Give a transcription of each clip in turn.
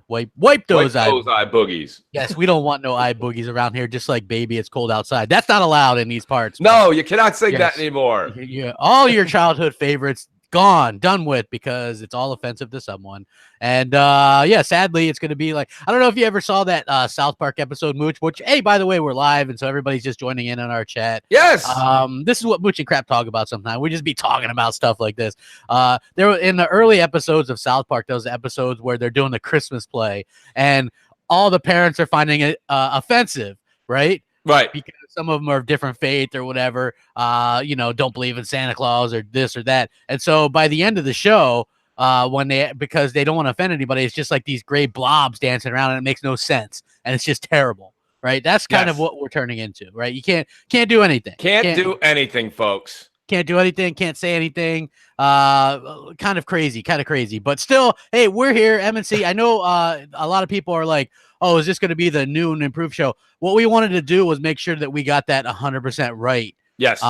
Wipe those eye boogies. Yes, we don't want no eye boogies around here. Just like baby, it's cold outside. That's not allowed in these parts. No, you cannot sing that anymore. Yeah, all your childhood favorites gone, done with, because it's all offensive to someone. And yeah, sadly, it's going to be like, I don't know if you ever saw that South Park episode, Mooch, which, hey, by the way, we're live, and so everybody's just joining in on our chat. Yes. This is what Mooch and Crap talk about sometimes. We just be talking about stuff like this. There were, in the early episodes of South Park, those episodes where they're doing the Christmas play, and all the parents are finding it offensive, right? Right. Because some of them are of different faith or whatever, you know, don't believe in Santa Claus or this or that. And so by the end of the show, because they don't want to offend anybody, it's just like these gray blobs dancing around, and it makes no sense. And it's just terrible, right? That's kind of what we're turning into, right? You can't do anything. Can't do anything, folks. Can't do anything. Can't say anything. Kind of crazy. But still, hey, we're here, MNC. I know a lot of people are like, oh, is this going to be the new and improved show? What we wanted to do was make sure that we got that 100% right. Yes.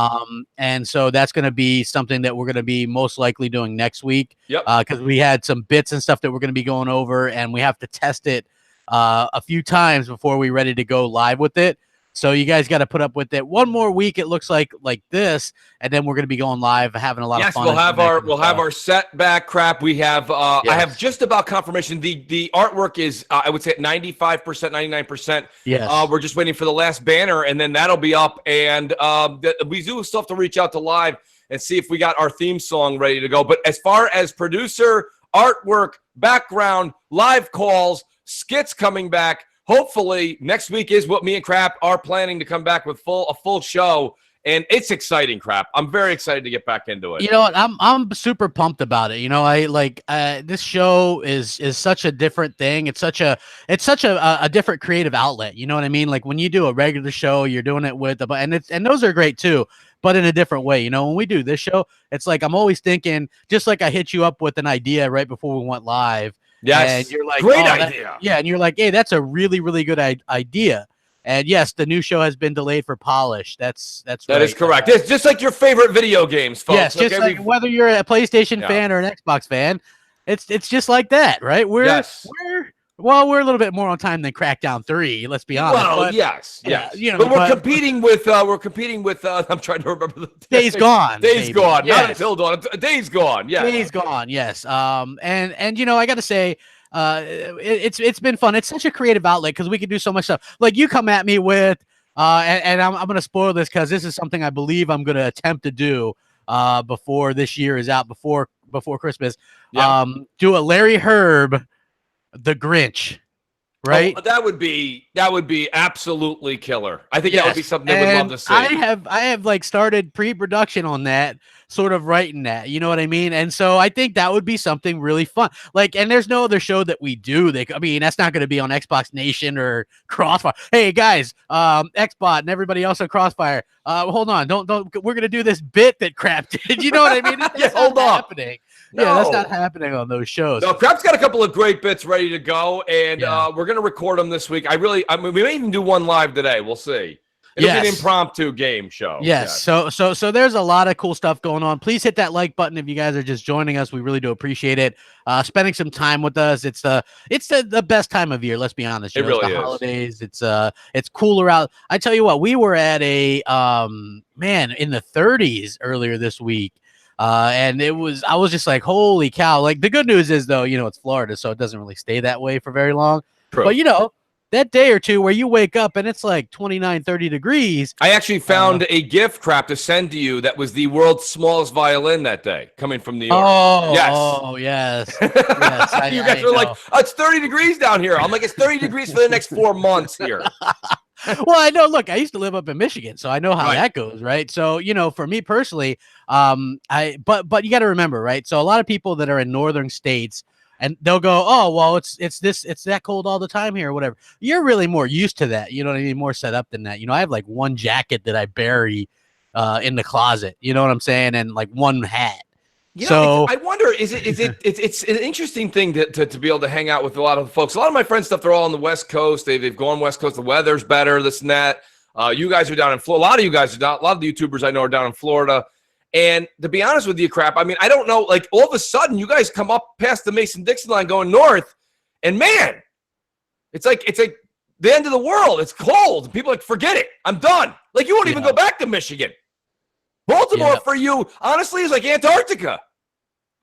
And so that's going to be something that we're going to be most likely doing next week. Yep. Because we had some bits and stuff that we're going to be going over, and we have to test it a few times before we're ready to go live with it. So you guys got to put up with it. One more week, it looks like this, and then we're going to be going live, having a lot of fun. Yes, we'll have our set back, Crap. We have I have just about confirmation. The artwork is I would say at 95%, 99%. Yes. We're just waiting for the last banner, and then that'll be up. And we do still have to reach out to live and see if we got our theme song ready to go. But as far as producer, artwork, background, live calls, skits coming back. Hopefully next week is what me and Crap are planning to come back with a full show, and it's exciting, Crap. I'm very excited to get back into it. You know what? I'm super pumped about it. You know, I like this show is such a different thing. It's such a different creative outlet. You know what I mean? Like when you do a regular show, you're doing it with and those are great too, but in a different way. You know, when we do this show, it's like I'm always thinking, just like I hit you up with an idea right before we went live. Yes, and you're like, great idea. And you're like, hey, that's a really, really good idea. And yes, the new show has been delayed for polish. That is correct. It's just like your favorite video games, folks. Yes, just like whether you're a PlayStation fan or an Xbox fan, it's just like that, right? We're a little bit more on time than Crackdown 3. Let's be honest. Well, yes. You know, but we're competing with. I'm trying to remember the Days Gone. Days Gone. Yes. Not Until Dawn. Days Gone. Yeah. Days Gone. Yes. And you know, I got to say, it's been fun. It's such a creative outlet because we can do so much stuff. Like you come at me with, and I'm going to spoil this because this is something I believe I'm going to attempt to do before this year is out, before Christmas. Yeah. Do a Larry Herb. The Grinch, right? Oh, that would be absolutely killer. I think that would be something they would love to see. I have like started pre-production on that, sort of writing that, you know what I mean? And so I think that would be something really fun. Like, and there's no other show that we do. I mean, that's not going to be on Xbox Nation or Crossfire. Hey guys, Xbot and everybody else on Crossfire. Hold on, don't. We're going to do this bit that Crap did. You know what I mean? Yeah, hold on. Happening. No. Yeah, that's not happening on those shows. No, Crap's got a couple of great bits ready to go, and we're going to record them this week. I mean, we may even do one live today. We'll see. It'll be an impromptu game show. Yes. So there's a lot of cool stuff going on. Please hit that like button if you guys are just joining us. We really do appreciate it. Spending some time with us. It's the best time of year. Let's be honest. It really is. The holidays. It's cooler out. I tell you what, we were at a in the 30s earlier this week. And I was just like, holy cow. Like the good news is though, you know, it's Florida, so it doesn't really stay that way for very long. True. But you know, that day or two where you wake up and it's like 29, 30 degrees. I actually found a gift, Crap, to send to you that was the world's smallest violin that day coming from New York. Oh, yes. Oh, yes. Yes. You guys were like, oh, it's 30 degrees down here. I'm like, it's 30 degrees for the next 4 months here. Well, I know. Look, I used to live up in Michigan, so I know how that goes, right? So, you know, for me personally, but you got to remember, right? So, a lot of people that are in northern states, and they'll go, oh, well, it's that cold all the time here, or whatever. You're really more used to that, you know what I mean? More set up than that. You know, I have like one jacket that I bury in the closet, you know what I'm saying, and like one hat. You know, I wonder, it's an interesting thing to be able to hang out with a lot of folks. A lot of my friends stuff, they're all on the West Coast. They've gone West Coast. The weather's better, this and that. You guys are down in Florida. A lot of you guys are down. A lot of the YouTubers I know are down in Florida. And to be honest with you, Crap, I mean, I don't know. Like all of a sudden, you guys come up past the Mason-Dixon line going north, And man, it's like the end of the world. It's cold. People are like, forget it. I'm done. Like, you won't even go back to Michigan. Baltimore for you, honestly, is like Antarctica.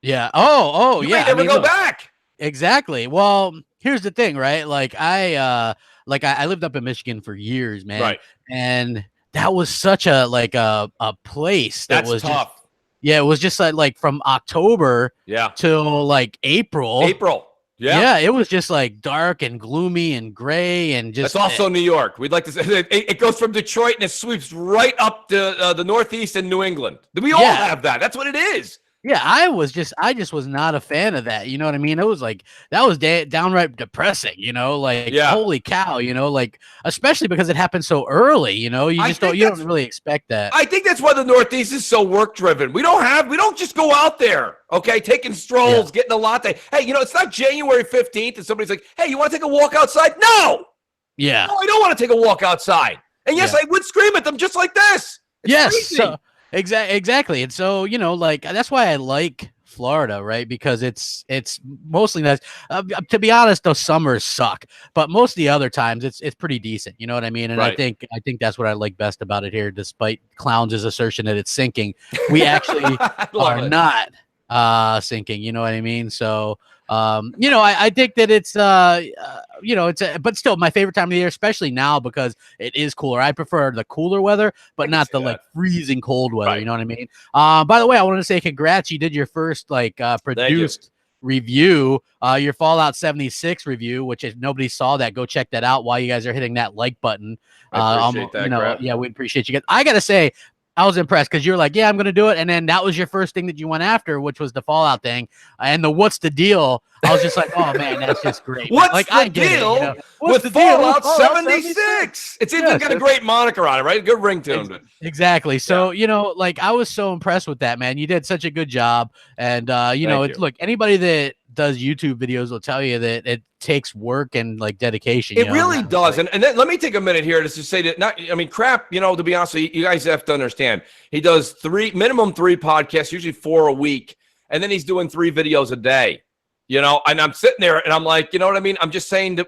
Yeah. Oh, you yeah. May never go back. Exactly. Well, here's the thing, right? Like I lived up in Michigan for years, man. Right. And that was such a place that was tough. It was just like from October till like April. Yeah, it was just like dark and gloomy and gray and just. That's also New York. We'd like to say it goes from Detroit and it sweeps right up to the Northeast and New England. We all have that. That's what it is. Yeah, I just was not a fan of that. You know what I mean? It was like that was downright depressing. You know, like holy cow. You know, like especially because it happened so early. You know, you don't really expect that. I think that's why the Northeast is so work driven. We don't just go out there, okay, taking strolls, getting a latte. Hey, you know, it's not January 15th and somebody's like, hey, you want to take a walk outside? No. Yeah. No, I don't want to take a walk outside. And yes, I would scream at them just like this. It's crazy. Exactly. And so, you know, like that's why I like Florida, right? Because it's mostly nice. To be honest, those summers suck, but most of the other times it's pretty decent. You know what I mean? And I think that's what I like best about it here, despite Clowns' assertion that it's sinking. We actually are not sinking. You know what I mean? So you know, I think that it's you know, but still my favorite time of the year, especially now because it is cooler. I prefer the cooler weather, but not the like freezing cold weather. You know what I mean? By the way, I wanted to say congrats. You did your first like produced review, your Fallout 76 review, which if nobody saw that, go check that out while you guys are hitting that like button. I appreciate that, you know, we appreciate you guys. I gotta say, I was impressed because you're like, yeah, I'm going to do it. And then that was your first thing that you went after, which was the Fallout thing. And the what's the deal? I was just like, oh, man, that's just great. What's like, the deal you know? With the Fallout 76? It's even got a great moniker on it, right? Good ringtone. Exactly. So, you know, like I was so impressed with that, man. You did such a good job. And, you know, look, anybody that does YouTube videos will tell you that it takes work and like dedication. It really does. And then let me take a minute here to say that Crap, you know, to be honest with you, you guys have to understand, he does minimum three podcasts, usually 4 a week. And then he's doing 3 videos a day, you know, and I'm sitting there and I'm like, you know what I mean? I'm just saying that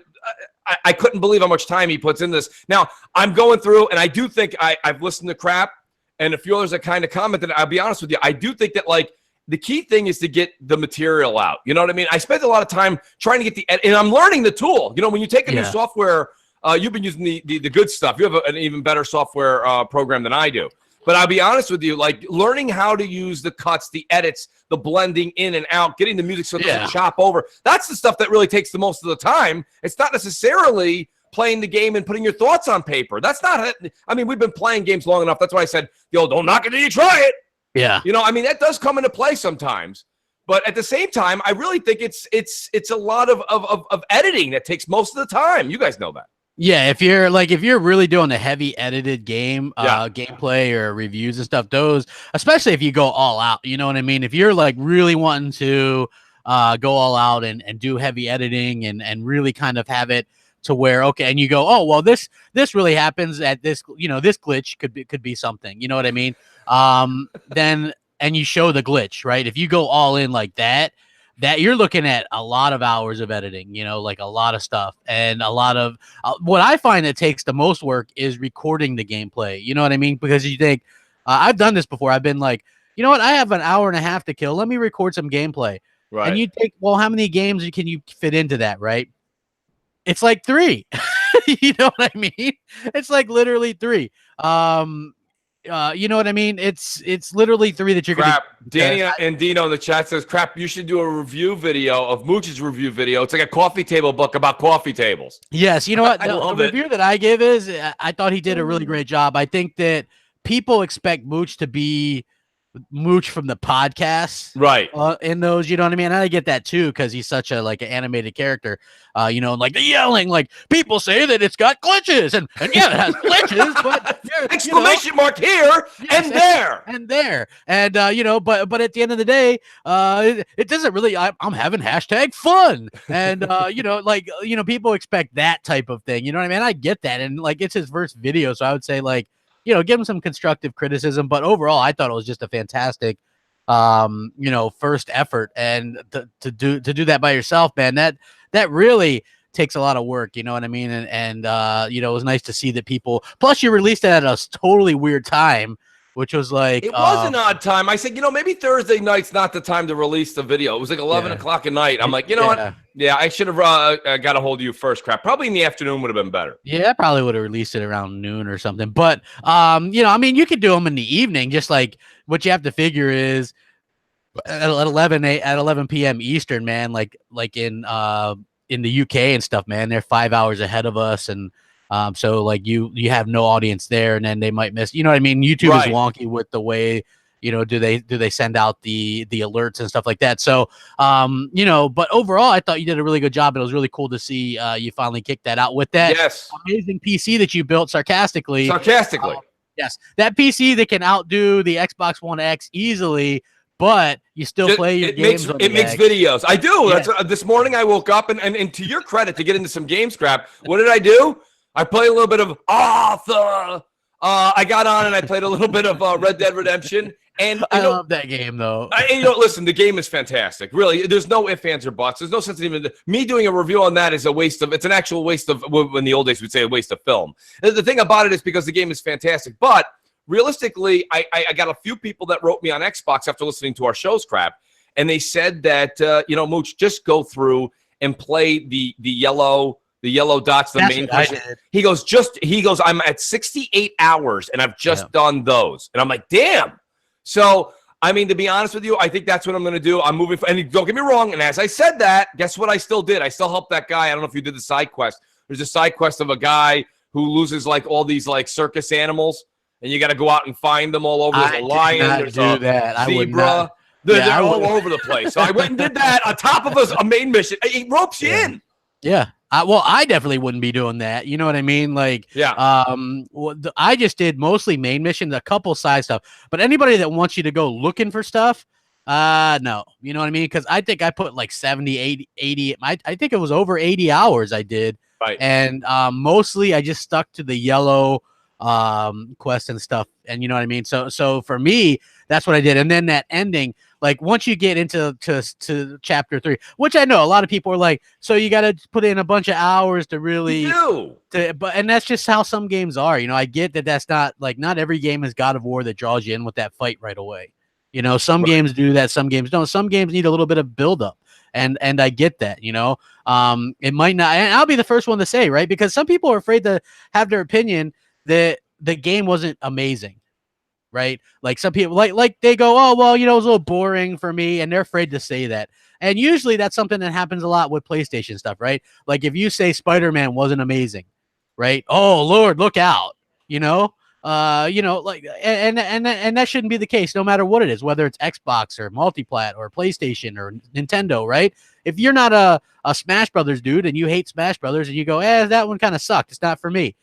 I couldn't believe how much time he puts in this. Now I'm going through and I do think I've listened to Crap and a few others that kind of commented. I'll be honest with you. I do think that like, the key thing is to get the material out. You know what I mean? I spent a lot of time trying to get and I'm learning the tool. You know, when you take a new software, you've been using the good stuff. You have an even better software program than I do. But I'll be honest with you, like learning how to use the cuts, the edits, the blending in and out, getting the music so it doesn't chop over. That's the stuff that really takes the most of the time. It's not necessarily playing the game and putting your thoughts on paper. That's not it. I mean, we've been playing games long enough. That's why I said, yo, don't knock it till you try it. Yeah. You know, I mean, that does come into play sometimes. But at the same time, I really think it's a lot of editing that takes most of the time. You guys know that. Yeah, if you're really doing a heavy edited game, gameplay or reviews and stuff, those, especially if you go all out, you know what I mean? If you're like really wanting to go all out and do heavy editing and really kind of have it to where, okay, and you go, oh, well, this really happens at this, you know, this glitch could be something, you know what I mean? Then, and you show the glitch, right? If you go all in like that you're looking at a lot of hours of editing, you know, like a lot of stuff and a lot of what I find that takes the most work is recording the gameplay. You know what I mean? Because you think I've done this before. I've been like, you know what? I have an hour and a half to kill. Let me record some gameplay. Right. And you take, well, how many games can you fit into that? Right. It's like 3, you know what I mean? It's like literally 3. You know what I mean? It's literally 3 that you're Crap. Danny and Dino in the chat says, Crap, you should do a review video of Mooch's review video. It's like a coffee table book about coffee tables. Yes, you know what? The review that I give is I thought he did a really great job. I think that people expect Mooch to be Mooch from the podcast, right? In those, you know what I mean? And I get that too because he's such a like an animated character, you know, like the yelling, like people say that it's got glitches, and yeah, it has glitches, but exclamation mark here and there and there, and you know, but at the end of the day, it doesn't really. I'm having #fun, and you know, like you know, people expect that type of thing, you know what I mean? I get that, and like it's his first video, so I would say like, you know, give him some constructive criticism, but overall, I thought it was just a fantastic you know, first effort, and to do that by yourself, man, that really takes a lot of work, you know what I mean? And you know, it was nice to see that people, plus you released it at a totally weird time, which was like, it was an odd time. I said, you know, maybe Thursday night's not the time to release the video. It was like 11 o'clock at night. I'm like, you know what? Yeah, I should have got a hold of you first, crap. Probably in the afternoon would have been better. Yeah, I probably would have released it around noon or something. But you know, I mean, you could do them in the evening. Just like what you have to figure is at 11 p.m. Eastern, man. Like in the UK and stuff, man. They're 5 hours ahead of us, and so like you have no audience there, and then they might miss. You know what I mean? YouTube is wonky with the way, you know, do they send out the alerts and stuff like that. So you know, but overall, I thought you did a really good job. It was really cool to see you finally kicked that out with that amazing PC that you built sarcastically. Yes, that PC that can outdo the Xbox One X easily. But you still play your games. It makes videos. I do. That's this morning I woke up and to your credit, to get into some game scrap, what did I do? I played a little bit of Arthur. I got on and I played a little bit of Red Dead Redemption. And I love that game though. You know, listen, the game is fantastic. Really, there's no ifs, ands, or buts. There's no sense in even me doing a review on that is a waste of. It's an actual waste of. In the old days, we'd say a waste of film. The thing about it is because the game is fantastic, but realistically, I got a few people that wrote me on Xbox after listening to our show's crap, and they said that you know, Mooch, just go through and play the yellow dots, the main person. He goes, I'm at 68 hours and I've just done those, and I'm like, damn. So I mean, to be honest with you, I think that's what I'm going to do. I'm moving, and don't get me wrong. And as I said that, guess what? I still did. I still helped that guy. I don't know if you did the side quest. There's a side quest of a guy who loses like all these like circus animals. And you got to go out and find them all over. There's a lion, there's a zebra. They're all over the place. So I went and did that on top of a main mission. It ropes you in. Yeah. Well, I definitely wouldn't be doing that. You know what I mean? Like, I just did mostly main missions, a couple side stuff. But anybody that wants you to go looking for stuff, no. You know what I mean? Because I think I put like 70, 80. I think it was over 80 hours I did. Right. And mostly I just stuck to the yellow quest and stuff, and you know what I mean. So for me, that's what I did. And then that ending, like once you get into to chapter 3, which I know a lot of people are like, so you got to put in a bunch of hours to really and that's just how some games are. You know, I get that that's not like not every game is God of War that draws you in with that fight right away. You know, some games do that, some games don't. Some games need a little bit of build up. And I get that, you know, it might not, and I'll be the first one to say, right, because some people are afraid to have their opinion that the game wasn't amazing, right? Like some people like they go, oh, well, you know, it was a little boring for me, and they're afraid to say that. And usually that's something that happens a lot with PlayStation stuff, right? Like if you say Spider-Man wasn't amazing, right? Oh Lord, look out, you know, like and that shouldn't be the case, no matter what it is, whether it's Xbox or multiplat or PlayStation or Nintendo, right? If you're not a Smash Brothers dude and you hate Smash Brothers and you go, that one kind of sucked, it's not for me.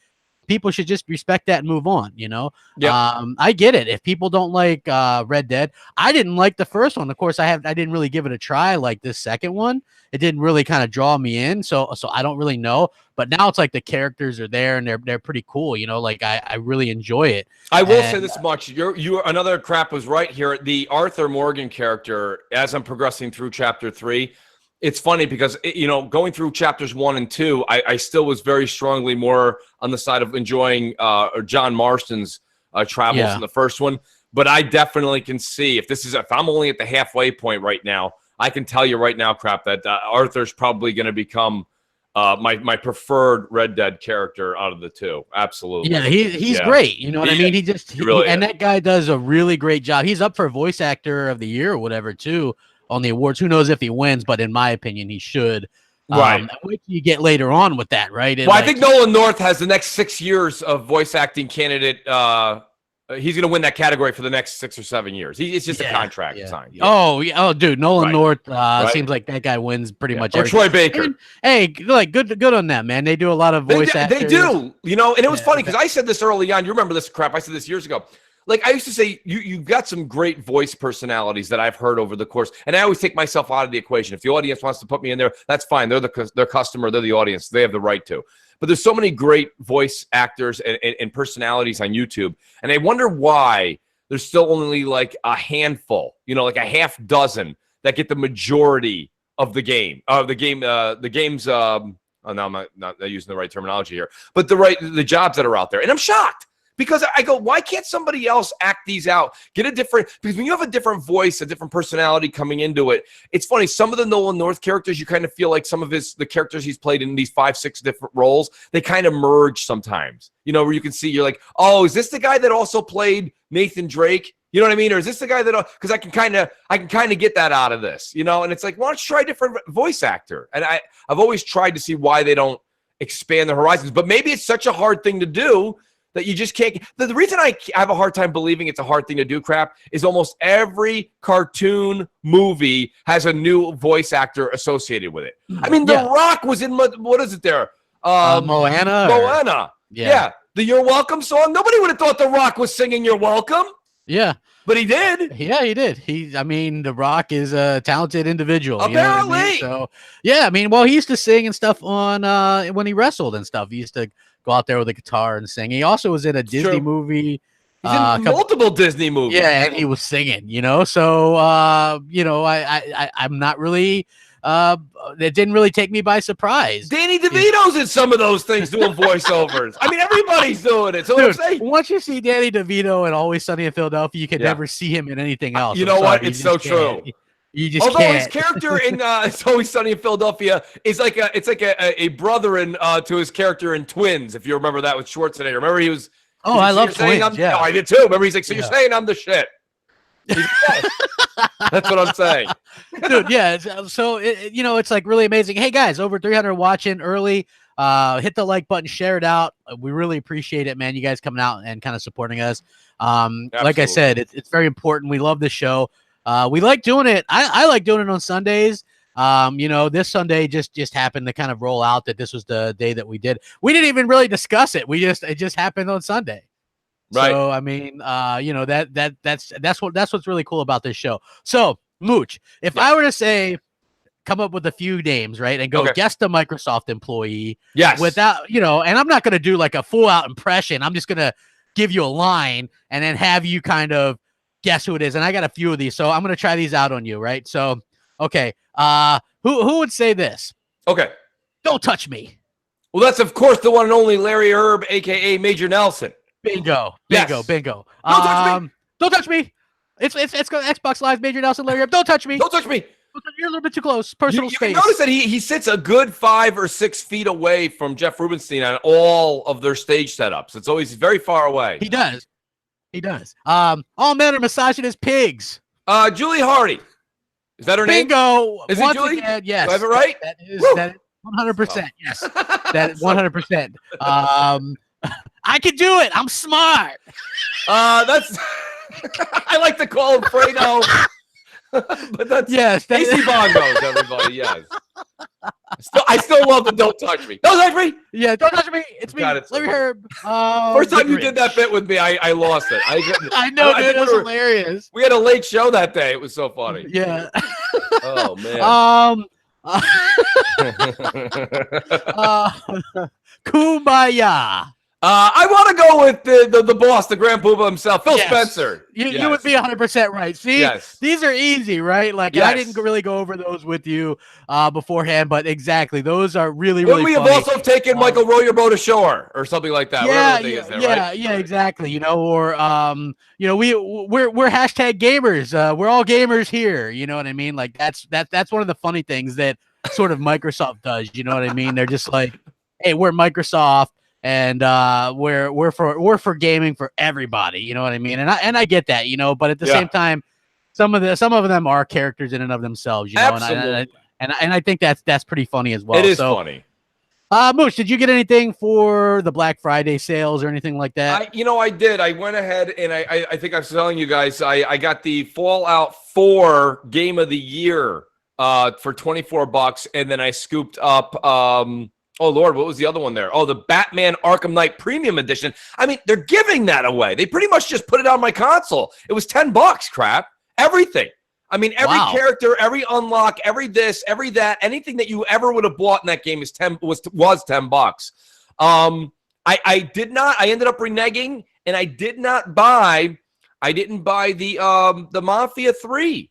People should just respect that and move on, you know? I get it. If people don't like Red Dead, I didn't like the first one. Of course, I didn't really give it a try like this second one. It didn't really kind of draw me in, so I don't really know. But now it's like the characters are there and they're pretty cool, you know? Like I really enjoy it. I will say this much. You another crap was right here. The Arthur Morgan character, as I'm progressing through chapter 3, it's funny because, you know, going through chapters 1 and 2, I still was very strongly more on the side of enjoying John Marston's travels in the first one. But I definitely can see if I'm only at the halfway point right now, I can tell you right now, crap, that Arthur's probably going to become my preferred Red Dead character out of the two. Absolutely. Yeah, he's great. You know what I mean? That guy does a really great job. He's up for voice actor of the year or whatever too on the awards. Who knows if he wins, but in my opinion, he should. Wait till you get later on with that, right? I think Nolan North has the next 6 years of voice acting candidate. He's going to win that category for the next 6 or 7 years. It's just a contract signed. Oh, dude, Nolan North seems like that guy wins pretty much everything. Troy Baker. And, hey, like good on them, man. They do a lot of voice actors. They do, you know. And it was funny because I said this early on. You remember this crap? I said this years ago. Like I used to say, you've got some great voice personalities that I've heard over the course, and I always take myself out of the equation. If the audience wants to put me in there, that's fine. They're their customer, they're the audience, they have the right to. But there's so many great voice actors and personalities on YouTube, and I wonder why there's still only like a handful, like a half dozen that get the majority of the game. The game's oh, no, I'm not using the right terminology here, but the jobs that are out there. And I'm shocked. Because I go, why can't somebody else act these out? Because when you have a different voice, a different personality coming into it, it's funny. Some of the Nolan North characters, you kind of feel like some of the characters he's played in these 5-6 different roles, they kind of merge sometimes. Where you can see, you're like, oh, is this the guy that also played Nathan Drake? You know what I mean? Or is this the guy that? Because I can kind of get that out of this, And it's like, why don't you try a different voice actor? And I've always tried to see why they don't expand the horizons, but maybe it's such a hard thing to do that you just can't. The reason I have a hard time believing it's a hard thing to do, Crap, is almost every cartoon movie has a new voice actor associated with it. I mean, The Rock was in, what is it there? Moana. Moana. Yeah. The You're Welcome song. Nobody would have thought The Rock was singing You're Welcome. Yeah. But he did. Yeah, he did. The Rock is a talented individual. Apparently. You know what I mean? So, yeah, well, he used to sing and stuff on when he wrestled and stuff. He used to go out there with a guitar and sing. He also was in a Disney movie. He's in multiple Disney movies. Yeah, and he was singing, So, I'm not really, it didn't really take me by surprise. Danny DeVito's in some of those things doing voiceovers. I mean, everybody's doing it. So dude, once you see Danny DeVito in Always Sunny in Philadelphia, you can never see him in anything else. You know what? It's so true. You just Although can't. His character in It's Always Sunny in Philadelphia is like a brother to his character in Twins, if you remember that with Schwarzenegger. Remember he was. Oh, I love Twins. Yeah, I did too. Remember he's like, so you're saying I'm the shit. That's what I'm saying, dude. Yeah. So it's like really amazing. Hey guys, over 300 watching early. Hit the like button, share it out. We really appreciate it, man. You guys coming out and kind of supporting us. Like I said, it's very important. We love the show. We like doing it. I like doing it on Sundays. This Sunday just happened to kind of roll out that this was the day that we did. We didn't even really discuss it. It just happened on Sunday. Right. So that's what's really cool about this show. So Mooch, if I were to say, come up with a few names, right, and go guess the Microsoft employee. Yes. Without and I'm not gonna do like a full out impression. I'm just gonna give you a line and then have you kind of guess who it is. And I got a few of these, so I'm gonna try these out on you, right? So, okay, who would say this? Okay, don't touch me. Well, that's of course the one and only Larry Herb, aka Major Nelson. Bingo. Yes. Bingo. Don't touch me. Don't touch me. It's Xbox Live, Major Nelson, Larry Herb. Don't touch me. Don't touch me. You're a little bit too close. Personal space. You notice that he sits a good 5 or 6 feet away from Jeff Rubenstein on all of their stage setups. It's always very far away. He does. All men are misogynist pigs. Julie Hardy. Is that her name? Bingo. Is it Julie? Again, yes. Do I have it right? That is 100%. Yes. That is 100%. I can do it. I'm smart. That's I like to call him Fredo. But that's AC Bongos, everybody. Yes. I still love the don't touch me. Don't touch me. Yeah, don't touch me. It's me. Got it. Larry Herb. First time you did that bit with me, I lost it. I know, dude. It was hilarious. We had a late show that day. It was so funny. Yeah. Oh man. Kumbaya. I want to go with the boss, the Grand Poobah himself, Phil Spencer. You would be 100% right. See, these are easy, right? Like I didn't really go over those with you beforehand, but exactly, those are really funny. We have also taken Michael row your boat ashore or something like that. Yeah, exactly. Or we're hashtag gamers. We're all gamers here. You know what I mean? Like that's one of the funny things that sort of Microsoft does. You know what I mean? They're just like, hey, we're Microsoft. And we're for gaming for everybody, you know what I mean? And I get that, but at the same time, some of them are characters in and of themselves, Absolutely. And I think that's pretty funny as well. It is funny. Mooch, did you get anything for the Black Friday sales or anything like that? I did. I went ahead and I think I was telling you guys I got the Fallout 4 Game of the Year for $24, and then I scooped up oh, Lord, what was the other one there? Oh, the Batman Arkham Knight Premium Edition. I mean, they're giving that away. They pretty much just put it on my console. It was $10, Crap. Everything. I mean, every character, every unlock, every this, every that, anything that you ever would have bought in that game was $10. I ended up reneging, and I did not buy I didn't buy the Mafia 3.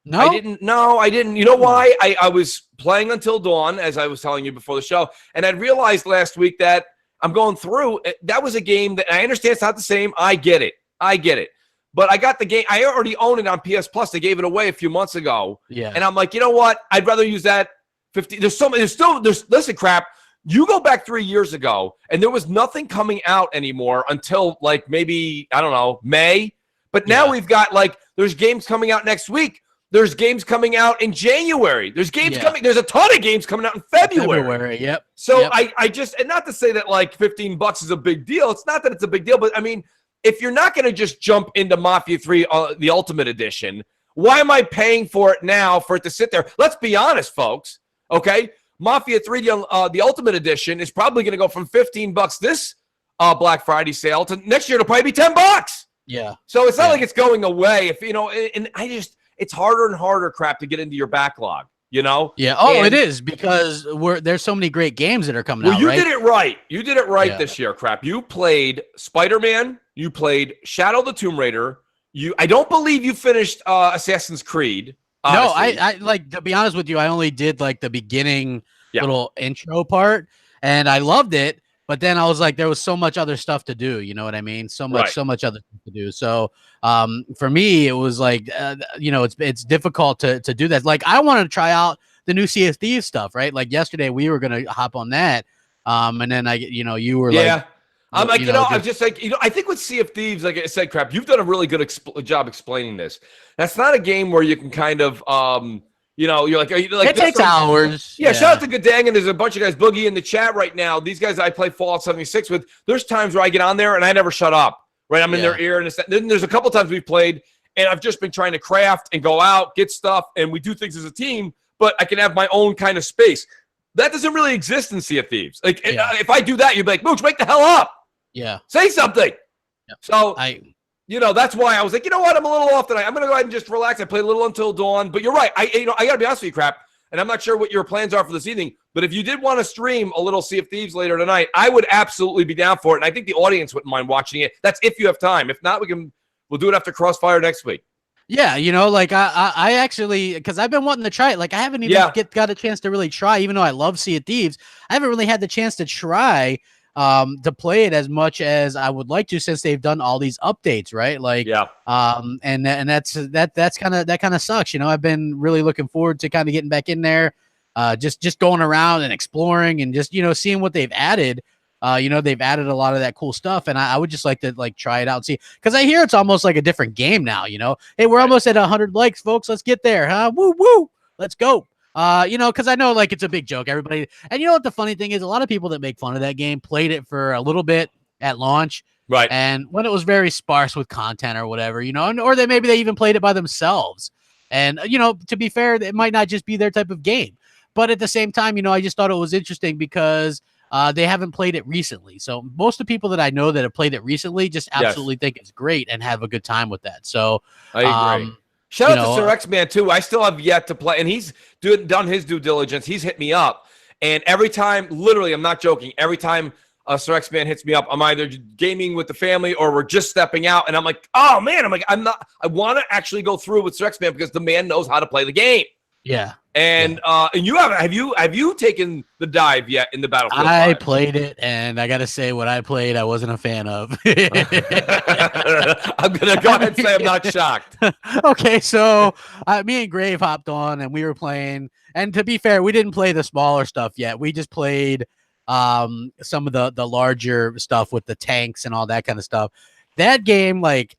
No, I didn't. No, I didn't. You know why? I was playing Until Dawn, as I was telling you before the show, and I realized last week that I'm going through. That was a game that I understand it's not the same. I get it. But I got the game. I already own it on PS Plus. They gave it away a few months ago. Yeah. And I'm like, you know what? I'd rather use that 50. Listen, crap. You go back 3 years ago, and there was nothing coming out anymore until like maybe, I don't know, May. But now we've got like, there's games coming out next week. There's games coming out in January. There's games coming. There's a ton of games coming out in February. Yep. So I just, and not to say that like $15 is a big deal. It's not that it's a big deal, but I mean, if you're not going to just jump into Mafia 3, the Ultimate Edition, why am I paying for it now for it to sit there? Let's be honest, folks. Okay, Mafia 3, the Ultimate Edition is probably going to go from $15 this Black Friday sale to next year. It'll probably be $10. Yeah. So it's not like it's going away. If you know, and it's harder and harder, crap, to get into your backlog. You know? Yeah. Oh, it is, because there's so many great games that are coming out. Well, you did it right. You did it right this year, crap. You played Spider-Man. You played Shadow the Tomb Raider. I don't believe you finished Assassin's Creed. Odyssey. No, I like, to be honest with you, I only did like the beginning little intro part, and I loved it. But then I was like, there was so much other stuff to do. You know what I mean? So much other stuff to do. So for me, it was like, it's difficult to do that. Like, I wanted to try out the new Sea of Thieves stuff, right? Like yesterday, we were going to hop on that. And then you were like, I'm like, I'm just like, I think with Sea of Thieves, like I said, crap, you've done a really good job explaining this. That's not a game where you can kind of, you're like, it takes hours. Yeah, shout out to Gadang, and there's a bunch of guys, Boogie, in the chat right now. These guys I play Fallout 76 with. There's times where I get on there and I never shut up, right? I'm in their ear, and then there's a couple times we've played, and I've just been trying to craft and go out, get stuff, and we do things as a team, but I can have my own kind of space. That doesn't really exist in Sea of Thieves. Like, if I do that, you'd be like, Mooch, wake the hell up. Yeah. Say something. Yep. So, that's why I was like, you know what? I'm a little off tonight. I'm going to go ahead and just relax. I played a little Until Dawn. But you're right. I got to be honest with you, crap. And I'm not sure what your plans are for this evening. But if you did want to stream a little Sea of Thieves later tonight, I would absolutely be down for it. And I think the audience wouldn't mind watching it. That's if you have time. If not, we'll do it after Crossfire next week. Yeah, like I actually, because I've been wanting to try it. Like, I haven't even got a chance to really try, even though I love Sea of Thieves. I haven't really had the chance to try to play it as much as I would like to, since they've done all these updates, right? Like, and that kind of sucks. I've been really looking forward to kind of getting back in there, just going around and exploring and just seeing what they've added. They've added a lot of that cool stuff, and I would just like to try it out and see, because I hear it's almost like a different game now. Hey, we're almost at 100 likes, folks. Let's get there, huh? Woo woo, let's go. Because I know, like, it's a big joke, everybody. And you know what the funny thing is? A lot of people that make fun of that game played it for a little bit at launch, right? And when it was very sparse with content or whatever, or maybe they even played it by themselves. And to be fair, it might not just be their type of game, but at the same time, I just thought it was interesting because they haven't played it recently. So most of the people that I know that have played it recently just absolutely think it's great and have a good time with that. So I agree. Shout out to Sir X-Man, too. I still have yet to play, and he's done his due diligence. He's hit me up, and every time, literally, I'm not joking, every time Sir X-Man hits me up, I'm either gaming with the family or we're just stepping out, and I'm like, oh, man, I want to actually go through with Sir X-Man because the man knows how to play the game. Yeah. And and you have you taken the dive yet in the Battlefield 5? I played it, and I gotta say, what I played, I wasn't a fan of. I'm gonna go ahead and say I'm not shocked. Okay, so me and Grave hopped on, and we were playing. And to be fair, we didn't play the smaller stuff yet. We just played some of the larger stuff with the tanks and all that kind of stuff. That game, like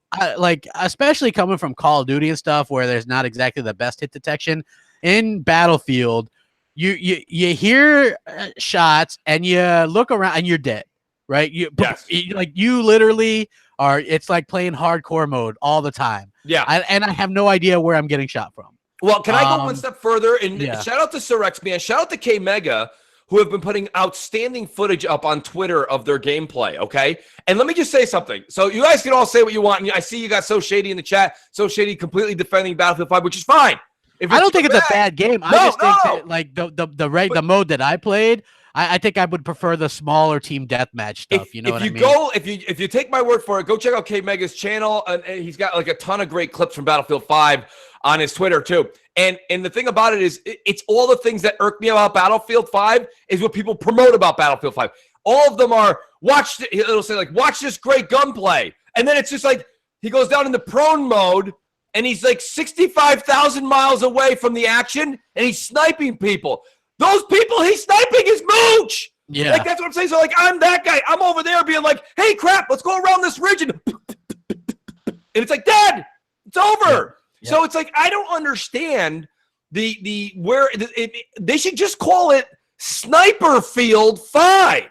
especially coming from Call of Duty and stuff, where there's not exactly the best hit detection. In Battlefield, you hear shots and you look around and you're dead, right? You literally are. It's like playing hardcore mode all the time. Yeah, and I have no idea where I'm getting shot from. Well, can I go one step further? And shout out to Sir X-Man, shout out to K Mega, who have been putting outstanding footage up on Twitter of their gameplay. Okay, and let me just say something. So you guys can all say what you want. And I see you got So Shady in the chat. So Shady completely defending Battlefield 5, which is fine. I don't think it's a bad game. I just think that, like the mode that I played, I think I would prefer the smaller team deathmatch stuff. You know what I mean? If you take my word for it, go check out K Mega's channel, and he's got like a ton of great clips from Battlefield 5 on his Twitter too. And the thing about it is, it's all the things that irk me about Battlefield 5 is what people promote about Battlefield 5. All of them are it'll say like, watch this great gunplay, and then it's just like he goes down into prone mode. And he's like 65,000 miles away from the action, and he's sniping people. Those people he's sniping is Mooch. Yeah. Like, that's what I'm saying. So, like, I'm that guy. I'm over there being like, hey, crap, let's go around this ridge. And it's like, Dad, it's over. Yeah. So it's like, I don't understand they should just call it Sniper Field 5.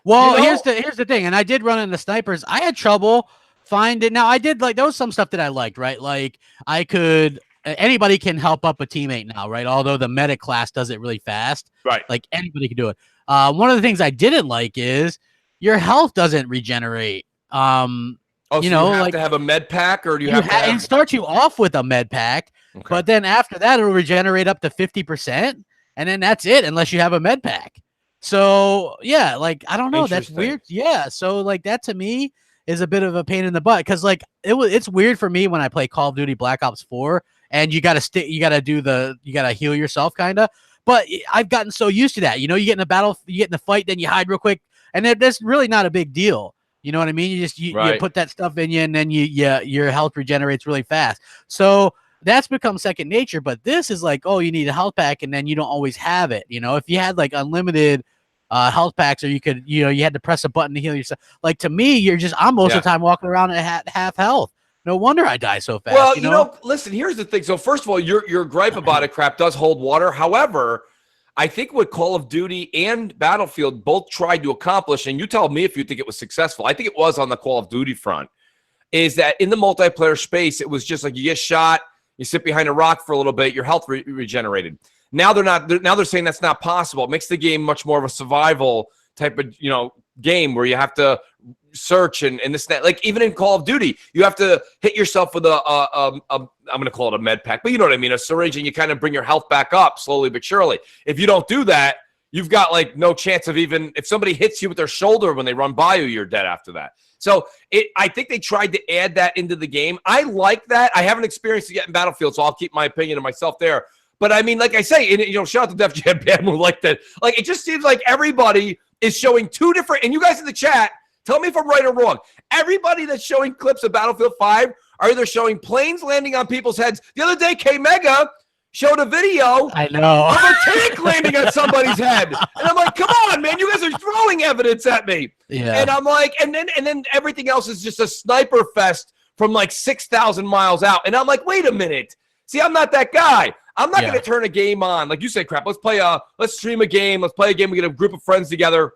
Well, you know? here's the thing, and I did run into snipers. I had trouble find it. Now I did there was some stuff that I liked, right? Like anybody can help up a teammate now, right? Although the medic class does it really fast, right? Like anybody can do it. One of the things I didn't like is your health doesn't regenerate. You have to have a med pack, or do you have to it starts you off with a med pack, okay, but then after that it'll regenerate up to 50%, and then that's it unless you have a med pack. So yeah, like I don't know, that's weird. Yeah, so like that to me is a bit of a pain in the butt, because like it's weird for me when I play Call of Duty Black Ops 4 and you gotta heal yourself kind of. But I've gotten so used to that. You get in a battle, you get in a fight, then you hide real quick, and that's really not a big deal. You know what I mean? You put that stuff in you, and then your health regenerates really fast. So that's become second nature. But this is like, oh, you need a health pack, and then you don't always have it. If you had like unlimited health packs, or you could, you had to press a button to heal yourself. Like to me, I'm most of the time walking around at half health. No wonder I die so fast. Well, listen, here's the thing. So first of all, your gripe about it, crap, does hold water. However, I think what Call of Duty and Battlefield both tried to accomplish, and you tell me if you think it was successful, I think it was on the Call of Duty front, is that in the multiplayer space, it was just like you get shot, you sit behind a rock for a little bit, your health regenerated. Now they're saying that's not possible. It makes the game much more of a survival type of, game where you have to search and this and that. Like even in Call of Duty, you have to hit yourself with I'm going to call it a med pack, but you know what I mean, a syringe, and you kind of bring your health back up slowly but surely. If you don't do that, you've got like no chance of even if somebody hits you with their shoulder when they run by you, you're dead after that. So I think they tried to add that into the game. I like that. I haven't experienced it yet in Battlefield, so I'll keep my opinion to myself there. But I mean, like I say, shout out to Def Jam Bam who like that. Like it just seems like everybody is showing two different. And you guys in the chat, tell me if I'm right or wrong. Everybody that's showing clips of Battlefield 5 are either showing planes landing on people's heads. The other day, K Mega showed a video of a tank landing on somebody's head. And I'm like, come on, man, you guys are throwing evidence at me. Yeah. And I'm like, and then everything else is just a sniper fest from like 6,000 miles out. And I'm like, wait a minute. See, I'm not that guy. I'm not going to turn a game on. Like you said, crap, let's stream a game. Let's play a game. We get a group of friends together,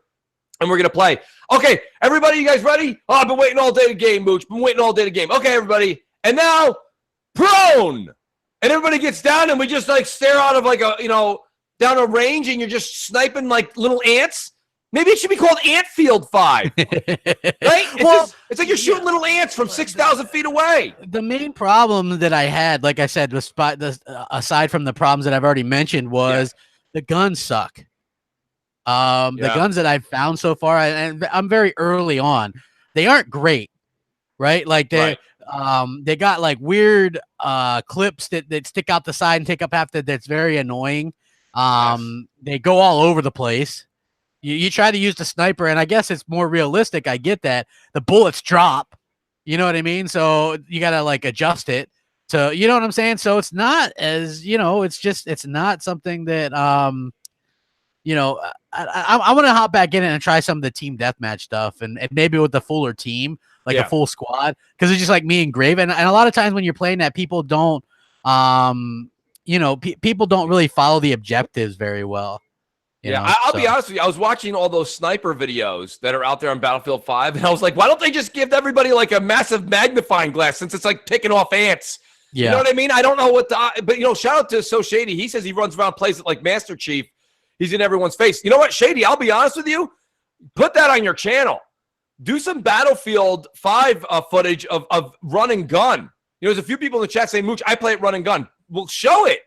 and we're going to play. Okay, everybody, you guys ready? Oh, I've been waiting all day to game, Mooch. Been waiting all day to game. Okay, everybody. And now, prone. And everybody gets down, and we just, like, stare out of, like, down a range, and you're just sniping, like, little ants. Maybe it should be called Antfield 5, right? It's like you're shooting little ants from 6,000 feet away. The main problem that I had, like I said, aside from the problems that I've already mentioned, was the guns suck. The guns that I've found so far, and I'm very early on, they aren't great, right? Like they got like weird clips that stick out the side and take up half that's very annoying. They go all over the place. You try to use the sniper, and I guess it's more realistic. I get that. The bullets drop. You know what I mean? So you got to, like, adjust it. So, you know what I'm saying? So it's not as, it's not something that, I want to hop back in and try some of the team deathmatch stuff, and maybe with the fuller team, like a full squad, because it's just like me and Grave. And a lot of times when you're playing that, people don't, people don't really follow the objectives very well. I'll be honest with you. I was watching all those sniper videos that are out there on Battlefield 5, and I was like, why don't they just give everybody like a massive magnifying glass, since it's like picking off ants? Yeah. You know what I mean? I don't know but shout out to So Shady. He says he runs around, plays it like Master Chief. He's in everyone's face. You know what, Shady? I'll be honest with you. Put that on your channel. Do some Battlefield 5 footage of run and gun. There's a few people in the chat saying, Mooch, I play it run and gun. Well, show it,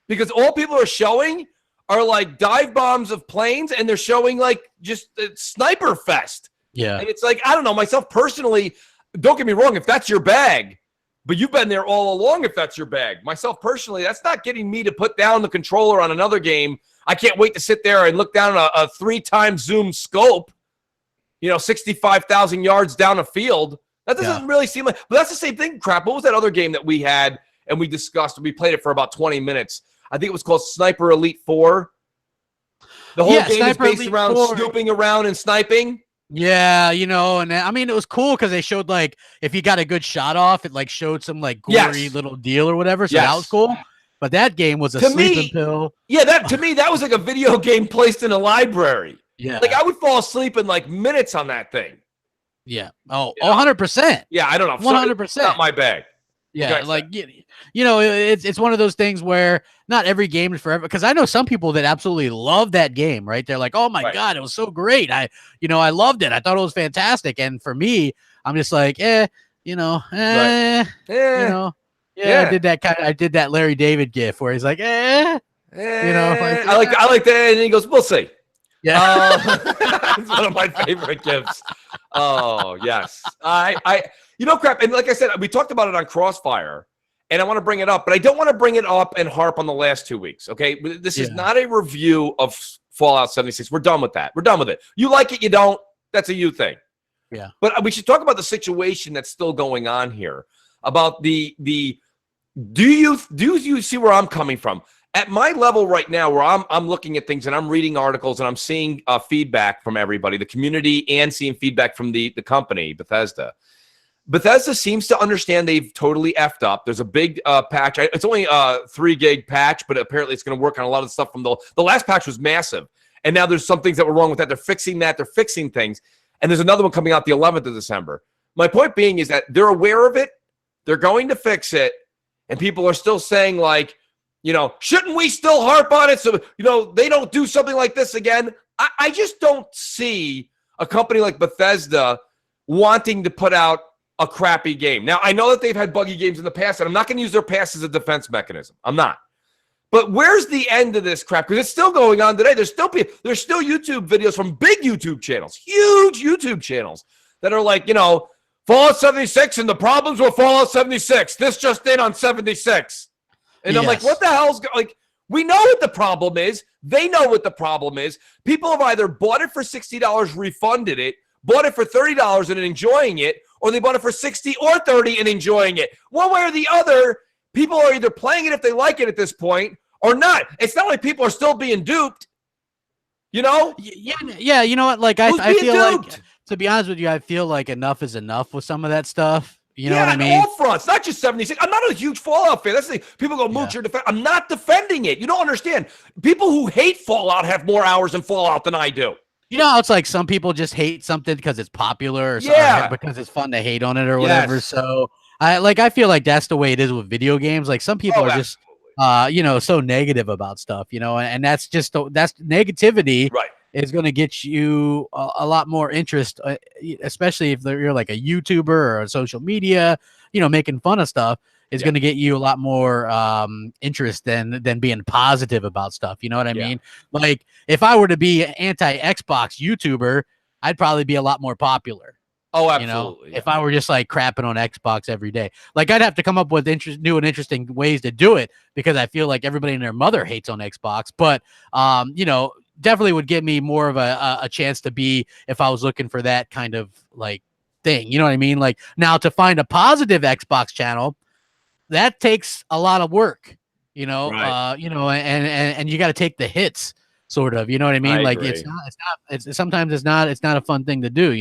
because all people are showing are like dive bombs of planes, and they're showing like just Sniper Fest. Yeah. And it's like, I don't know, myself personally, don't get me wrong, if that's your bag, but you've been there all along if that's your bag. Myself personally, that's not getting me to put down the controller on another game. I can't wait to sit there and look down a 3-time zoom scope, 65,000 yards down a field. That doesn't really seem like, but that's the same thing, crap. What was that other game that we had and we discussed? We played it for about 20 minutes. I think it was called Sniper Elite 4. The whole game is based around snooping around and sniping. Yeah, and I mean, it was cool because they showed like if you got a good shot off, it like showed some like gory little deal or whatever. So that was cool. But that game was a sleeping pill. Yeah, to me, that was like a video game placed in a library. Yeah. Like I would fall asleep in like minutes on that thing. Yeah. Oh, 100%. Yeah, I don't know. 100%. Not my bag. Yeah, like it's one of those things where not every game is forever. Because I know some people that absolutely love that game, right? They're like, "Oh my god, it was so great! I loved it. I thought it was fantastic." And for me, I'm just like, I did that Larry David gif where he's like, I like that, and he goes, "We'll see." Yeah, it's one of my favorite gifs. Oh yes, crap. And like I said, we talked about it on Crossfire, and I want to bring it up, but I don't want to bring it up and harp on the last 2 weeks. Okay, this is not a review of Fallout 76. We're done with that. We're done with it. You like it, you don't. That's a you thing. Yeah. But we should talk about the situation that's still going on here. About the. Do you see where I'm coming from? At my level right now, where I'm looking at things and I'm reading articles and I'm seeing feedback from everybody, the community, and seeing feedback from the company, Bethesda. Bethesda seems to understand they've totally effed up. There's a big patch. It's only a 3 gig patch, but apparently it's going to work on a lot of stuff from the last patch was massive. And now there's some things that were wrong with that. They're fixing that. They're fixing things. And there's another one coming out the 11th of December. My point being is that they're aware of it. They're going to fix it. And people are still saying like, shouldn't we still harp on it? So, they don't do something like this again. I just don't see a company like Bethesda wanting to put out a crappy game. Now, I know that they've had buggy games in the past, and I'm not going to use their past as a defense mechanism. I'm not. But where's the end of this crap? Because it's still going on today. There's still YouTube videos from big YouTube channels, huge YouTube channels that are like, Fallout 76 and the problems with Fallout 76. This just in on 76. And I'm like, what the hell's like? We know what the problem is. They know what the problem is. People have either bought it for $60, refunded it, bought it for $30 and enjoying it, or they bought it for $60 or $30 and enjoying it. One way or the other, people are either playing it if they like it at this point or not. It's not like people are still being duped. Yeah. You know what? Like I feel duped? Like, to be honest with you, I feel like enough is enough with some of that stuff. You know what I mean? On all fronts, not just 76. I'm not a huge Fallout fan. That's the thing. People go, Mooch, you're I'm not defending it. You don't understand. People who hate Fallout have more hours in Fallout than I do. It's like some people just hate something because it's popular or because it's fun to hate on it or whatever. Yes. So I feel like that's the way it is with video games. Like some people are just so negative about stuff, and that's negativity. Right. Is going to get you a lot more interest, especially if you're like a YouTuber or a social media, making fun of stuff is going to get you a lot more interest than being positive about stuff. You know what I mean? Like if I were to be an anti-Xbox YouTuber, I'd probably be a lot more popular. Oh, absolutely. If I were just like crapping on Xbox every day, like I'd have to come up with new and interesting ways to do it because I feel like everybody and their mother hates on Xbox, but definitely would give me more of a chance to be if I was looking for that kind of like thing. You know what I mean? Like now to find a positive Xbox channel, that takes a lot of work, right. And you got to take the hits sort of, you know what I mean? Like sometimes it's not a fun thing to do,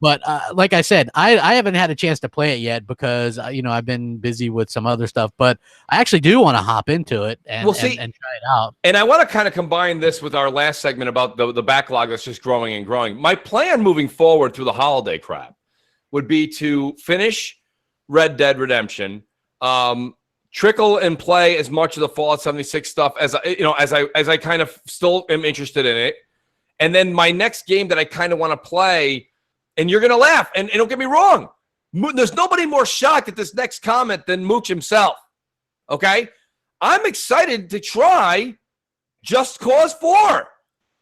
But like I said, I haven't had a chance to play it yet because, I've been busy with some other stuff. But I actually do want to hop into it and try it out. And I want to kind of combine this with our last segment about the backlog that's just growing and growing. My plan moving forward through the holiday crap would be to finish Red Dead Redemption, trickle and play as much of the Fallout 76 stuff as I kind of still am interested in it. And then my next game that I kind of want to play. And you're going to laugh. And don't get me wrong. There's nobody more shocked at this next comment than Mooch himself. Okay? I'm excited to try Just Cause 4,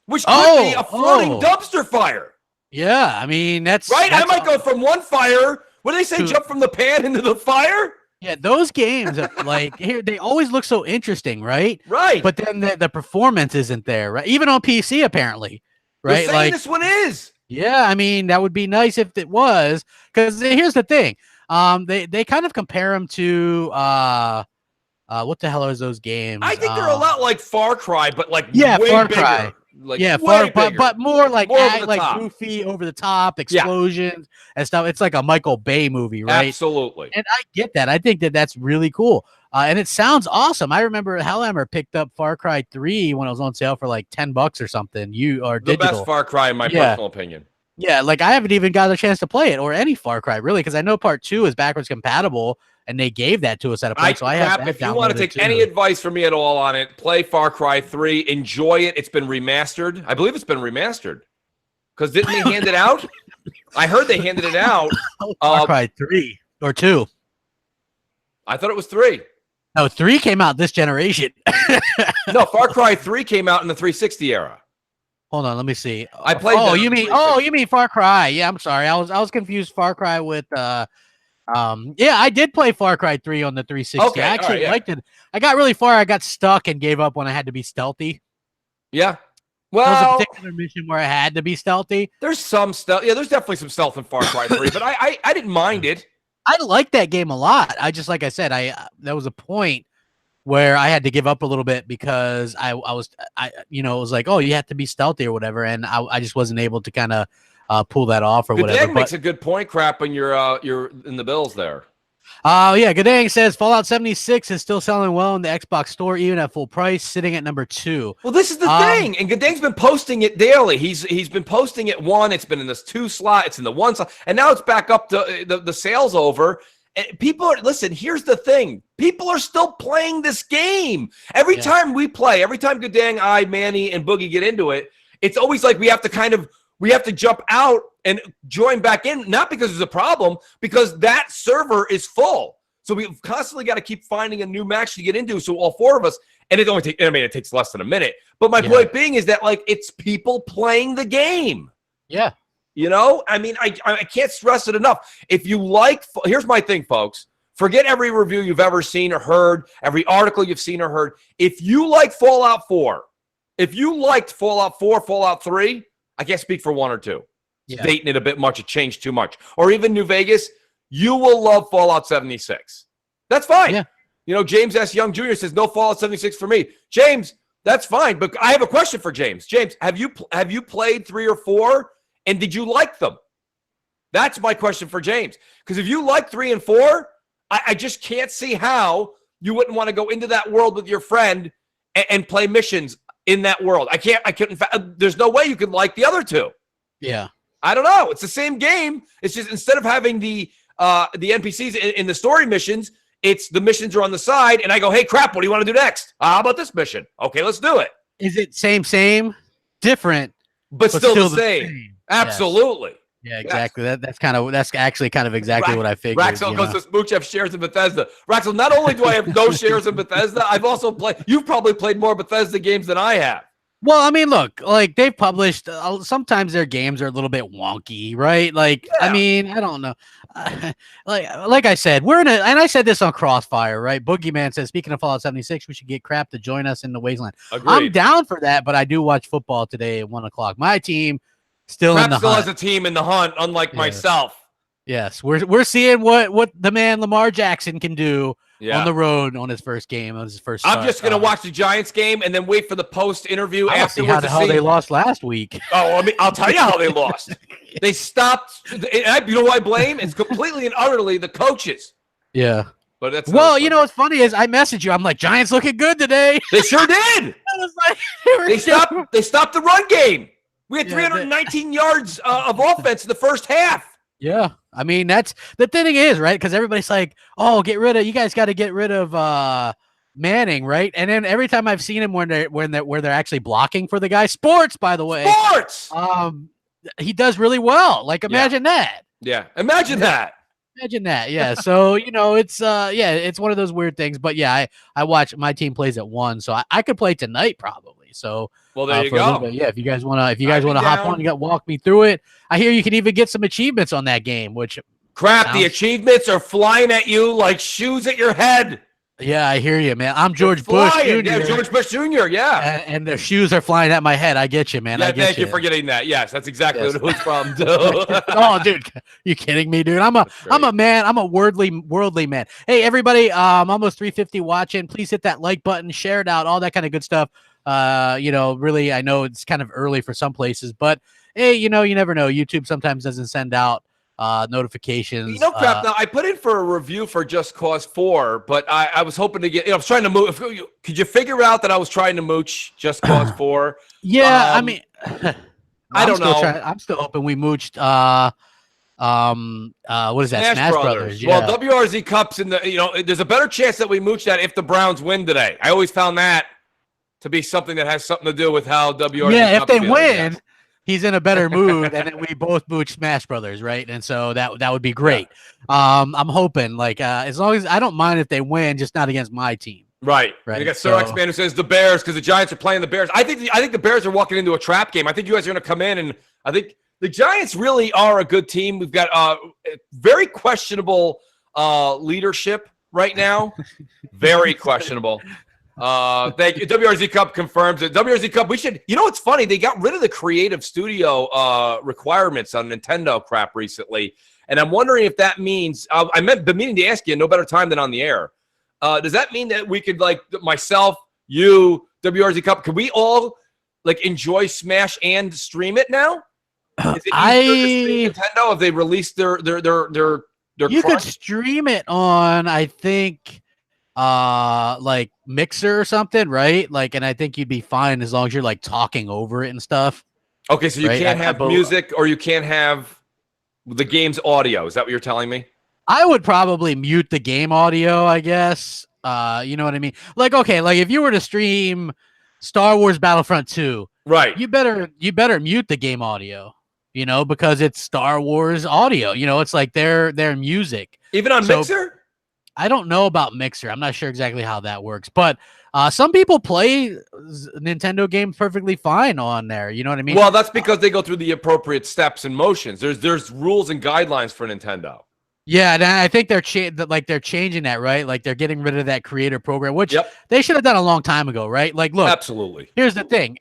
which could be a floating dumpster fire. Yeah, I mean, that's I might go from one fire. What do they say? Jump from the pan into the fire? Yeah, those games, like, here, they always look so interesting, right? Right. But then the performance isn't there, right? Even on PC, apparently, right? They're saying this one is. Yeah, I mean, that would be nice if it was, because here's the thing. They kind of compare them to what the hell is those games? I think they're a lot like Far Cry, but like way Far bigger. Cry. Like but more like top. goofy, over the top explosions and stuff. It's like a Michael Bay movie, right? Absolutely. And I get that. I think that's really cool. And it sounds awesome. I remember Hellhammer picked up Far Cry 3 when it was on sale for like $10 or something. The best Far Cry in my personal opinion. Yeah, like I haven't even got a chance to play it or any Far Cry really, because I know Part 2 is backwards compatible. And they gave that to us at a point, so I have that. If you want to take any advice from me at all on it, play Far Cry 3. Enjoy it. It's been remastered. I believe it's been remastered. Because didn't they hand it out? I heard they handed it out. Far Cry 3 or 2. I thought it was 3. No, 3 came out this generation. No, Far Cry 3 came out in the 360 era. Hold on, let me see. I played. You mean Far Cry? Yeah, I'm sorry. I was confused. Far Cry with yeah, I did play Far Cry 3 on the 360. Okay, I actually liked it. I got really far. I got stuck and gave up when I had to be stealthy. Yeah. Well, there was Well, a particular mission where I had to be stealthy. there's some stealth. Yeah, there's definitely some stealth in Far Cry 3, but I didn't mind it. I liked that game a lot. I just, like I said, there was a point where I had to give up a little bit because I was it was like, oh, you have to be stealthy or whatever, and I just wasn't able to kind of pull that off or whatever. Good makes a good point, Crap, when you're in the bills there. Yeah, Gadang says Fallout 76 is still selling well in the Xbox store, even at full price, sitting at number 2. Well, this is the thing, and Gadang's been posting it daily. He's been posting it 1. It's been in this 2 slot. It's in the 1 slot, and now it's back up to the sales over. And people are listen. Here's the thing: people are still playing this game. Every time we play, every time Gadang, I, Manny, and Boogie get into it, it's always like we have to jump out and join back in, not because there's a problem, because that server is full. So we've constantly got to keep finding a new match to get into. So all 4 of us, and it takes less than a minute. But my point being is that like it's people playing the game. Yeah. You know, I mean, I can't stress it enough. If you like, here's my thing, folks. Forget every review you've ever seen or heard, every article you've seen or heard. If you like Fallout 4, if you liked Fallout 4, Fallout 3, I can't speak for 1 or 2. It's dating it a bit much. It changed too much. Or even New Vegas, you will love Fallout 76. That's fine. Yeah. You know, James S. Young Jr. says, no Fallout 76 for me. James, that's fine. But I have a question for James. James, have you played 3 or 4? And did you like them? That's my question for James. Because if you like 3 and 4, I just can't see how you wouldn't want to go into that world with your friend and play missions in that world. I couldn't. There's no way you could like the other 2. Yeah. I don't know. It's the same game. It's just instead of having the NPCs in the story missions, it's the missions are on the side. And I go, hey, Crap, what do you want to do next? How about this mission? Okay, let's do it. Is it same, different, but still the same? Absolutely. Yeah, exactly. Yes. That's actually kind of exactly what I figured. Raxel goes to Smooch have shares in Bethesda. Raxel, not only do I have no shares in Bethesda, I've also you've probably played more Bethesda games than I have. Well, I mean, look, like they've published, sometimes their games are a little bit wonky, right? Like, I mean, I don't know. Like I said, and I said this on Crossfire, right? Boogeyman says, speaking of Fallout 76, we should get Crap to join us in the Wasteland. Agreed. I'm down for that, but I do watch football today at 1:00. My team still Crap in the still hunt. has a team in the hunt, unlike myself. Yes, we're seeing what the man Lamar Jackson can do on the road on his first game, on his first start. I'm just going to watch the Giants game and then wait for the post-interview afterwards. How the hell they lost last week. Oh, I mean, I'll tell you how they lost. They stopped. You know who I blame? It's completely and utterly the coaches. Yeah. But that's you know what's funny is I messaged you. I'm like, Giants looking good today. They sure did. I was like, they stopped the run game. We had 319 yards of offense in the first half. Yeah. I mean, that's the thing is, right? Because everybody's like, oh, you guys got to get rid of Manning, right? And then every time I've seen him when they're actually blocking for the guy, sports, by the way. Sports! He does really well. Like, imagine that. Yeah. Imagine that. Imagine that. Yeah. So, you know, it's it's one of those weird things. But yeah, I watch my team plays at 1, so I could play tonight probably. So, well, there you for a little go. bit, yeah. If you guys want to hop on, walk me through it. I hear you can even get some achievements on that game, which the achievements are flying at you like shoes at your head. Yeah, I hear you, man. I'm George Bush Jr. Yeah, George Bush Jr. Yeah, and their shoes are flying at my head. I get you, man. Yeah, I get thank you for getting that. Yes, that's exactly what it was from. Oh, dude, you kidding me, dude? I'm a man. I'm a worldly man. Hey, everybody, almost 350 watching. Please hit that like button, share it out, all that kind of good stuff. Really, I know it's kind of early for some places, but hey, you never know. YouTube sometimes doesn't send out notifications. Crap. Now I put in for a review for Just Cause 4, but I was hoping to get. I was trying to move. Could you figure out that I was trying to mooch Just Cause 4? Yeah, I mean, I don't know. I'm still hoping we mooched. What is that? Smash Brothers. Yeah. Well, WRZ Cups in the. There's a better chance that we mooch that if the Browns win today. I always found that to be something that has something to do with how WRZ. Yeah, Cups if they win. He's in a better mood, and then we both mooch Smash Brothers, right? And so that would be great. Yeah. I'm hoping, as long as I don't mind if they win, just not against my team. Right. You got Sir X Man who says the Bears because the Giants are playing the Bears. I think the Bears are walking into a trap game. I think you guys are going to come in, and I think the Giants really are a good team. We've got very questionable leadership right now. Very questionable. Thank you. WRZ Cup confirms it. WRZ Cup, we should, it's funny. They got rid of the creative studio requirements on Nintendo crap recently. And I'm wondering if that means, been meaning to ask you, no better time than on the air. Does that mean that we could, myself, you, WRZ Cup, could we all, enjoy Smash and stream it now? Is it easier to stream Nintendo if they released their You could stream it on, I think, Mixer or something, right? And I think you'd be fine as long as you're talking over it and stuff. Okay, so you can't have music or you can't have the game's audio. Is that what you're telling me? I would probably mute the game audio, I guess. You know what I mean? If you were to stream Star Wars Battlefront 2, right? You better mute the game audio, because it's Star Wars audio. It's their music. Even on Mixer? I don't know about Mixer. I'm not sure exactly how that works, but some people play Nintendo games perfectly fine on there. You know what I mean? Well, that's because they go through the appropriate steps and motions. There's rules and guidelines for Nintendo. Yeah, and I think they're changing that, right? They're getting rid of that creator program, which they should have done a long time ago, right? Look, absolutely. Here's the thing: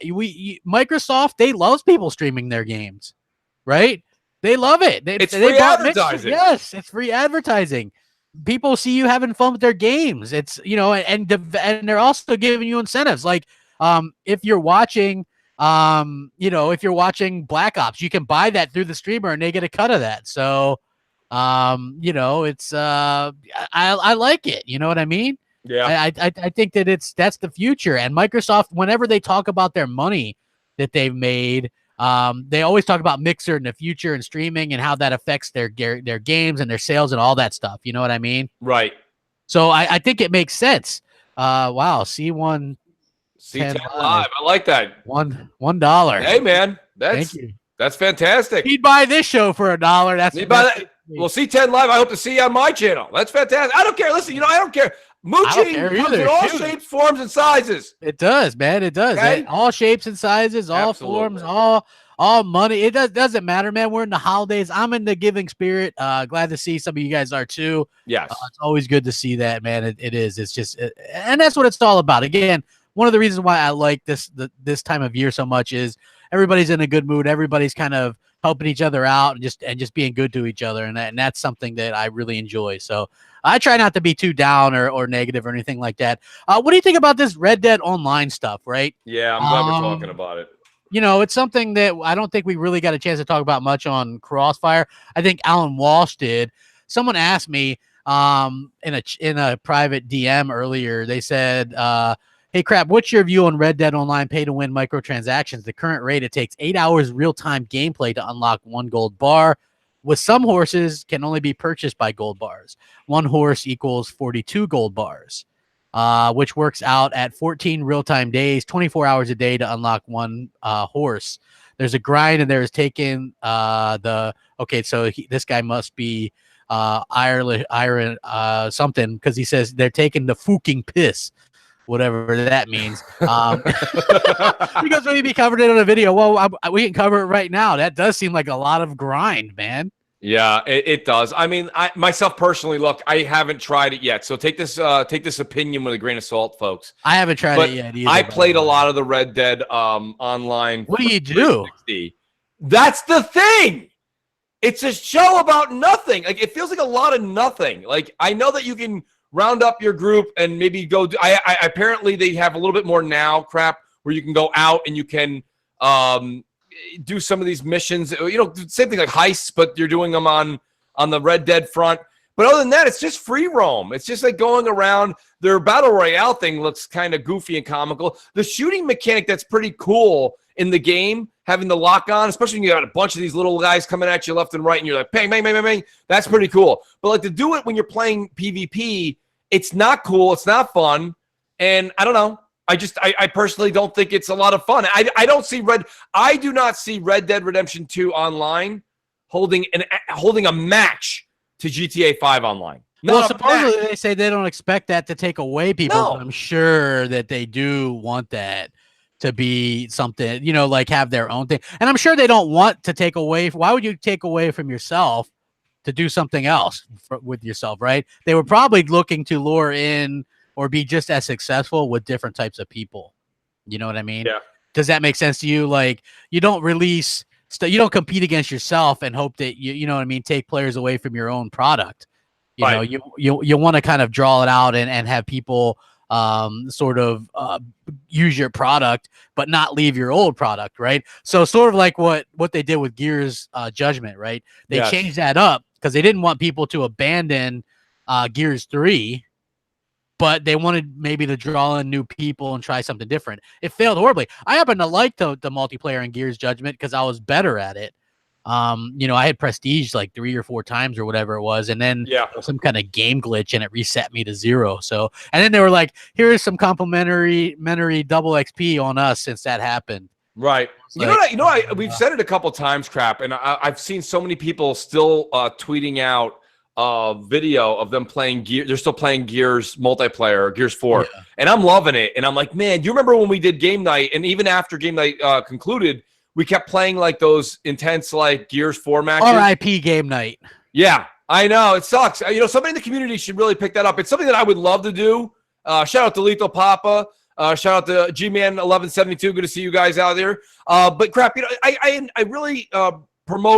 Microsoft, they love people streaming their games, right? They love it. It's free advertising. Yes, it's free advertising. People see you having fun with their games. It's and they're also giving you incentives. If you're watching, if you're watching Black Ops, you can buy that through the streamer, and they get a cut of that. So. It's I like it. You know what I mean? Yeah. I think that that's the future. And Microsoft, whenever they talk about their money that they've made, they always talk about Mixer in the future and streaming and how that affects their games and their sales and all that stuff. You know what I mean? Right. So I think it makes sense. Wow, C10 Live. I like that. $1. Hey man, thank you. That's fantastic. He'd buy this show for $1. Well, C10 Live, I hope to see you on my channel. That's fantastic. I don't care. Listen, I don't care. Mooching comes in all shapes, forms, and sizes. It does, man. It does. Okay? All shapes and sizes, all forms, all money. It doesn't matter, man. We're in the holidays. I'm in the giving spirit. Glad to see some of you guys are too. Yes. It's always good to see that, man. It is. It's just, and that's what it's all about. Again, one of the reasons why I like this time of year so much is everybody's in a good mood. Everybody's kind of helping each other out and just being good to each other. And that's something that I really enjoy. So I try not to be too down or negative or anything like that. What do you think about this Red Dead Online stuff, right? Yeah, I'm glad we're talking about it. It's something that I don't think we really got a chance to talk about much on Crossfire. I think Alan Walsh did. Someone asked me in a private DM earlier, they said, hey, Crap, what's your view on Red Dead Online pay-to-win microtransactions? The current rate, it takes 8 hours real-time gameplay to unlock 1 gold bar. With some horses, can only be purchased by gold bars. 1 horse equals 42 gold bars, which works out at 14 real-time days, 24 hours a day to unlock 1 horse. There's a grind, and there is taken this guy must be Ireland something, because he says they're taking the fucking piss. whatever that means. Because we covered it on a video. Well, we can cover it right now. That does seem like a lot of grind, man. Yeah, it does. I mean, myself personally, look, I haven't tried it yet. So take this opinion with a grain of salt, folks. I haven't tried it yet either. I played a lot of the Red Dead online. What do you do? That's the thing. It's a show about nothing. Like, it feels like a lot of nothing. Like, I know that you can round up your group and maybe go do, apparently they have a little bit more now crap where you can go out and you can do some of these missions, you know, same thing like heists, but you're doing them on the Red Dead front. But other than that, it's just free roam. It's just like going around. Their battle royale thing looks kind of goofy and comical. The shooting mechanic that's pretty cool in the game, having the lock on, especially when you got a bunch of these little guys coming at you left and right, and you're like, bang, bang, bang, bang, bang. That's pretty cool. But like to do it when you're playing PvP, it's not cool. It's not fun. And I don't know. I personally don't think it's a lot of fun. I do not see Red Dead Redemption 2 online holding a match to GTA 5 online. Well, supposedly they say they don't expect that to take away people. No. But I'm sure that they do want that to be something, you know, like have their own thing. And I'm sure they don't want to take away. Why would you take away from yourself to do something else with yourself, right? They were probably looking to lure in or be just as successful with different types of people. You know what I mean? Yeah. Does that make sense to you? Like, you don't release you don't compete against yourself and hope that you know what I mean, take players away from your own product. You know, you want to kind of draw it out and have people sort of use your product, but not leave your old product, right? So sort of like what they did with Gears Judgment, right? They changed that up because they didn't want people to abandon Gears 3. But they wanted maybe to draw in new people and try something different. It failed horribly. I happen to like the multiplayer in Gears Judgment because I was better at it. You know, I had prestige like 3 or 4 times or whatever it was, and then some kind of game glitch and it reset me to 0. So, and then they were like, "Here is some complimentary double XP on us since that happened." Right. We've said it a couple times, Crap, and I've seen so many people still tweeting out video of them playing Gear. They're still playing Gears multiplayer, Gears 4, and I'm loving it. And I'm like, man, do you remember when we did game night? And even after game night concluded, we kept playing like those intense like Gears 4 matches. RIP game night. Yeah, I know it sucks. You know, somebody in the community should really pick that up. It's something that I would love to do. Shout out to Lethal Papa. Shout out to G-Man 1172. Good to see you guys out there. But Crap, you know, I really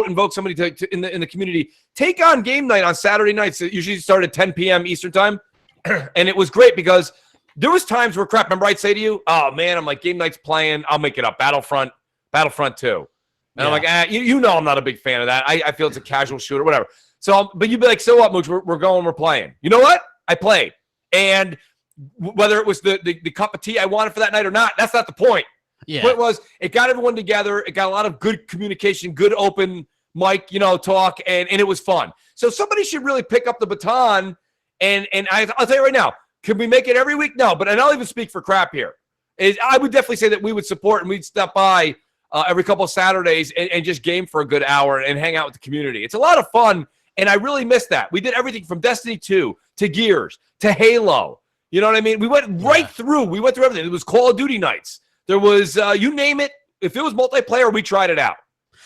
invoke somebody to in the community. Take on game night on Saturday nights. It usually started at 10 p.m. Eastern time. And it was great because there was times where Crap, remember I'd say to you, oh man, I'm like, game night's playing. I'll make it up. Battlefront 2. And I'm like, you know I'm not a big fan of that. I feel it's a casual shooter, whatever. So, but you'd be like, so what, Mooch? We're going, we're playing. You know what? I played. And whether it was the cup of tea I wanted for that night or not, that's not the point. Yeah. The point was, it got everyone together. It got a lot of good communication, good open mic, you know, talk, and it was fun. So somebody should really pick up the baton. And I'll tell you right now, can we make it every week? No, but I'll even speak for Crap here. I would definitely say that we would support and we'd step by every couple of Saturdays and just game for a good hour and hang out with the community. It's a lot of fun, and I really miss that. We did everything from Destiny 2 to Gears to Halo. You know what I mean? We went right through. We went through everything. It was Call of Duty nights. There was, you name it. If it was multiplayer, we tried it out.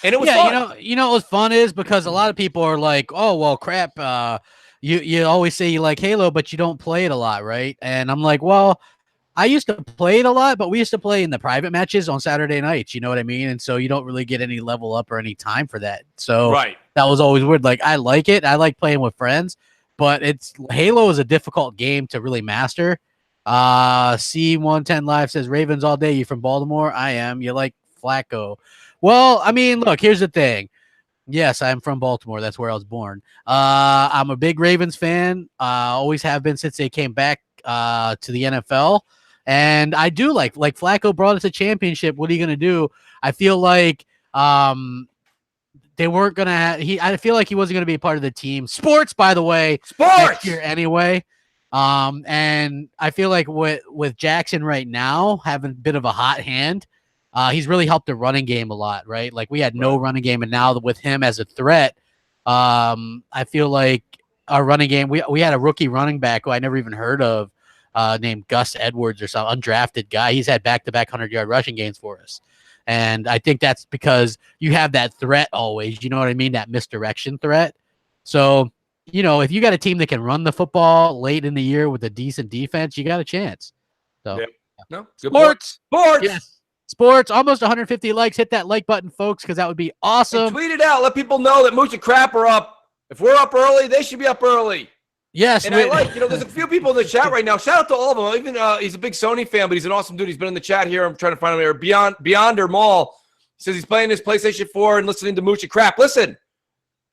And it was fun. You know what was fun is because a lot of people are like, oh, well, Crap, you always say you like Halo, but you don't play it a lot, right? And I'm like, well, I used to play it a lot, but we used to play in the private matches on Saturday nights, you know what I mean? And so you don't really get any level up or any time for that. So that was always weird. Like, I like it. I like playing with friends, but Halo is a difficult game to really master. C110 Live says, Ravens all day. You from Baltimore? I am. You like Flacco? Well, I mean, look, here's the thing. Yes, I'm from Baltimore. That's where I was born. I'm a big Ravens fan. Always have been since they came back to the NFL. And I do like Flacco brought us a championship. What are you going to do? I feel like they weren't going to I feel like he wasn't going to be a part of the team. Sports, by the way. Next year anyway. And I feel like with Jackson right now having a bit of a hot hand, he's really helped the running game a lot, right? Like we had no running game, and now with him as a threat, I feel like our running game, we had a rookie running back who I never even heard of named Gus Edwards or some undrafted guy. He's had back-to-back 100-yard rushing games for us. And I think that's because you have that threat always. You know what I mean? That misdirection threat. So, you know, if you got a team that can run the football late in the year with a decent defense, you got a chance. So, yeah. No, good sports. Yes. Sports. Almost 150 likes. Hit that like button, folks, because that would be awesome. And tweet it out. Let people know that Mooch and Crap are up. If we're up early, they should be up early. Yes. And I like, you know, there's a few people in the chat right now. Shout out to all of them. Even he's a big Sony fan, but he's an awesome dude. He's been in the chat here. I'm trying to find him here. Beyonder Mall says he's playing his PlayStation 4 and listening to Mooch and Crap. Listen,